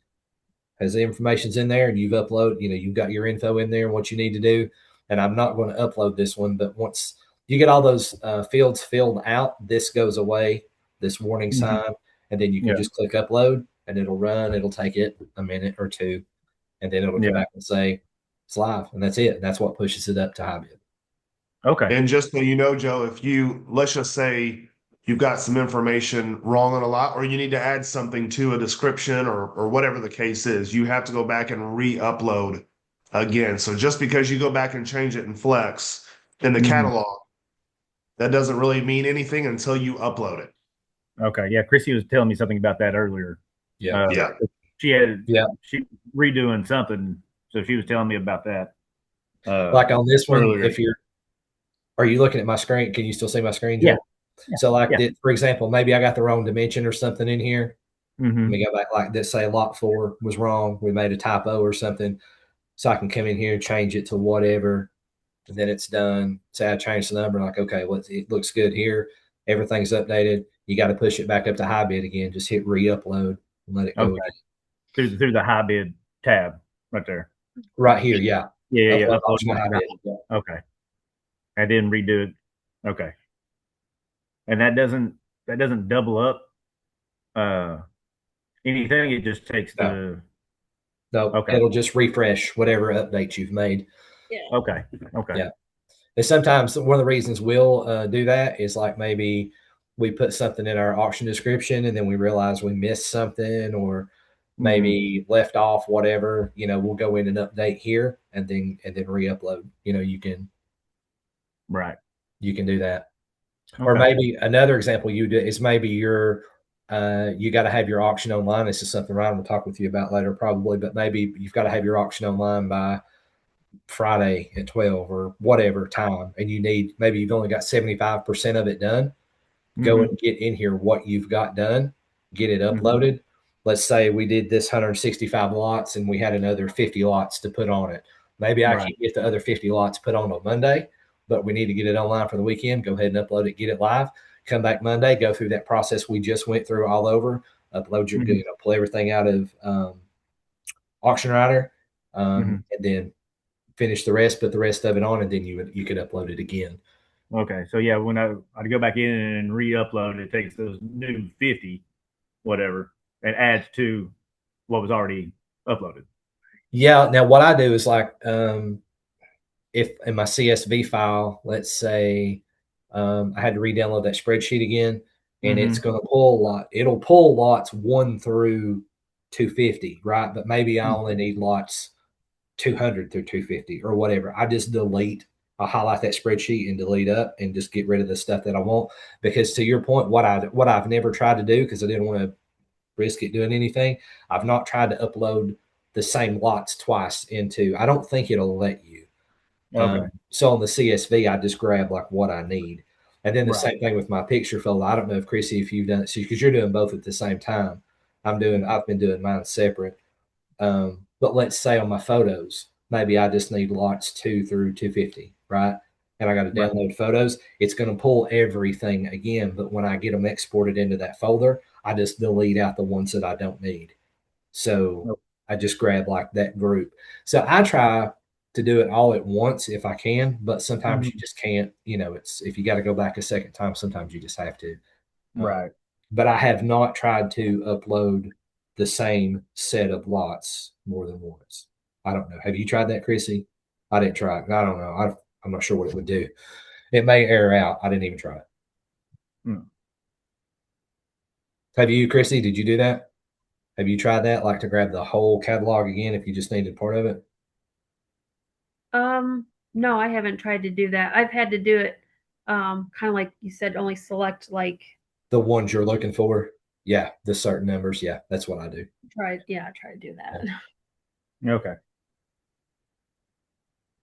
has the information's in there and you've uploaded, you've got your info in there and what you need to do. And I'm not going to upload this one, but once you get all those fields filled out, this goes away, this warning sign, and then you can just click upload and it'll run. It'll take it a minute or two, and then it'll come back and say it's live, and that's it. That's what pushes it up to high bid. Okay. And just so you know, Joe, if let's just say you've got some information wrong on a lot, or you need to add something to a description or whatever the case is, you have to go back and re-upload again. So just because you go back and change it in Flex in the catalog, that doesn't really mean anything until you upload it. Okay. Yeah. Chrissy was telling me something about that earlier. Yeah. She redoing something. So she was telling me about that. Like on this one, earlier. Are you looking at my screen? Can you still see my screen, Joe? Yeah. So for example, maybe I got the wrong dimension or something in here. Let me go back, like this, say lot 4 was wrong. We made a typo or something. So I can come in here and change it to whatever. And then it's done. Say I changed the number, like, okay, it looks good here. Everything's updated. You got to push it back up to high bid again. Just hit re-upload and let it go again. Through the high bid tab right there. Right here, yeah. Yeah. Okay. And then redo it. Okay. And that doesn't double up anything. It just takes No, okay. It'll just refresh whatever updates you've made. Yeah. Okay. Yeah. And sometimes one of the reasons we'll do that is like maybe we put something in our auction description and then we realize we missed something or maybe left off whatever. We'll go in and update here and then re-upload. You can do that. Okay. Or maybe another example you do is maybe you got to have your auction online. This is something Ryan will talk with you about later probably, but maybe you've got to have your auction online by Friday at 12 or whatever time, and maybe you've only got 75% of it done. Go and get in here what you've got done, get it uploaded. Let's say we did this 165 lots and we had another 50 lots to put on it. Maybe I can't get the other 50 lots put on Monday, but we need to get it online for the weekend. Go ahead and upload it, get it live, come back Monday, go through that process we just went through all over, upload your pull everything out of Auction Writer, and then finish the rest, put the rest of it on, and then you could upload it again. Okay, so yeah, when I'd go back in and re-upload, it takes those new 50, whatever, and adds to what was already uploaded. Yeah. Now what I do is like, if in my CSV file, let's say I had to re-download that spreadsheet again, and it's going to pull it'll pull lots 1 through 250, right? But maybe I only need lots 200 through 250 or whatever. I just I'll highlight that spreadsheet and delete up and just get rid of the stuff that I want. Because to your point, what I've never tried to do, because I didn't want to risk it doing anything, I've not tried to upload the same lots twice into. I don't think it'll let you. Okay. So on the CSV, I just grab like what I need. And then the Right. same thing with my picture folder. I don't know if Chrissy, if you've done it, because you're doing both at the same time. I've been doing mine separate. But let's say on my photos, maybe I just need lots 2 through 250, right? And I got to download photos. It's going to pull everything again. But when I get them exported into that folder, I just delete out the ones that I don't need. So I just grab like that group. So I try to do it all at once if I can, but sometimes you just can't. It's if you got to go back a second time, sometimes you just have to. Right. But I have not tried to upload the same set of lots more than once. I don't know. Have you tried that, Chrissy? I didn't try it. I don't know. I'm not sure what it would do. It may error out. I didn't even try it. Have you, Chrissy? Did you do that? Have you tried that, like to grab the whole catalog again if you just needed part of it? No, I haven't tried to do that. I've had to do it kind of like you said, only select like the ones you're looking for. Yeah, the certain numbers. Yeah, that's what I do. I try to do that. Okay.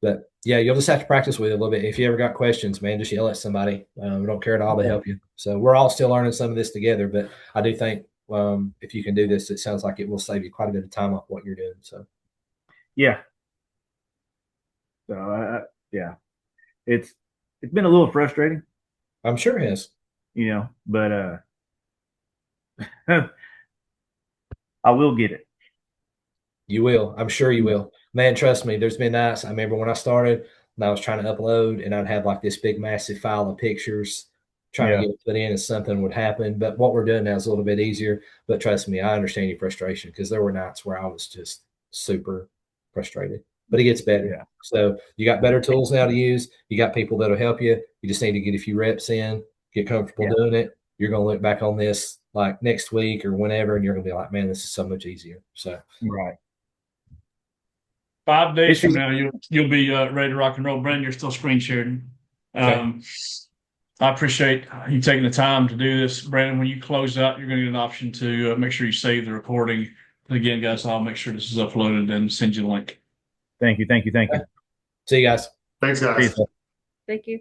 But yeah, you'll just have to practice with it a little bit. If you ever got questions, man, just yell at somebody. We don't care at all to help you. So we're all still learning some of this together. But I do think if you can do this, it sounds like it will save you quite a bit of time off what you're doing. So yeah. So yeah, it's been a little frustrating. I'm sure it has. But I will get it. You will. I'm sure you will. Man, trust me, there's been nights. I remember when I started and I was trying to upload and I'd have like this big, massive file of pictures trying to get it put in and something would happen. But what we're doing now is a little bit easier. But trust me, I understand your frustration because there were nights where I was just super frustrated. But it gets better. Yeah. So you got better tools now to use. You got people that'll help you. You just need to get a few reps in, get comfortable doing it. You're going to look back on this like next week or whenever, and you're going to be like, man, this is so much easier. So right. 5 days from now, you'll be ready to rock and roll. Brandon, you're still screen sharing. I appreciate you taking the time to do this. Brandon, when you close out, you're going to get an option to make sure you save the recording. And again, guys, I'll make sure this is uploaded and send you the link. Thank you. See you guys. Thanks, guys. Thank you.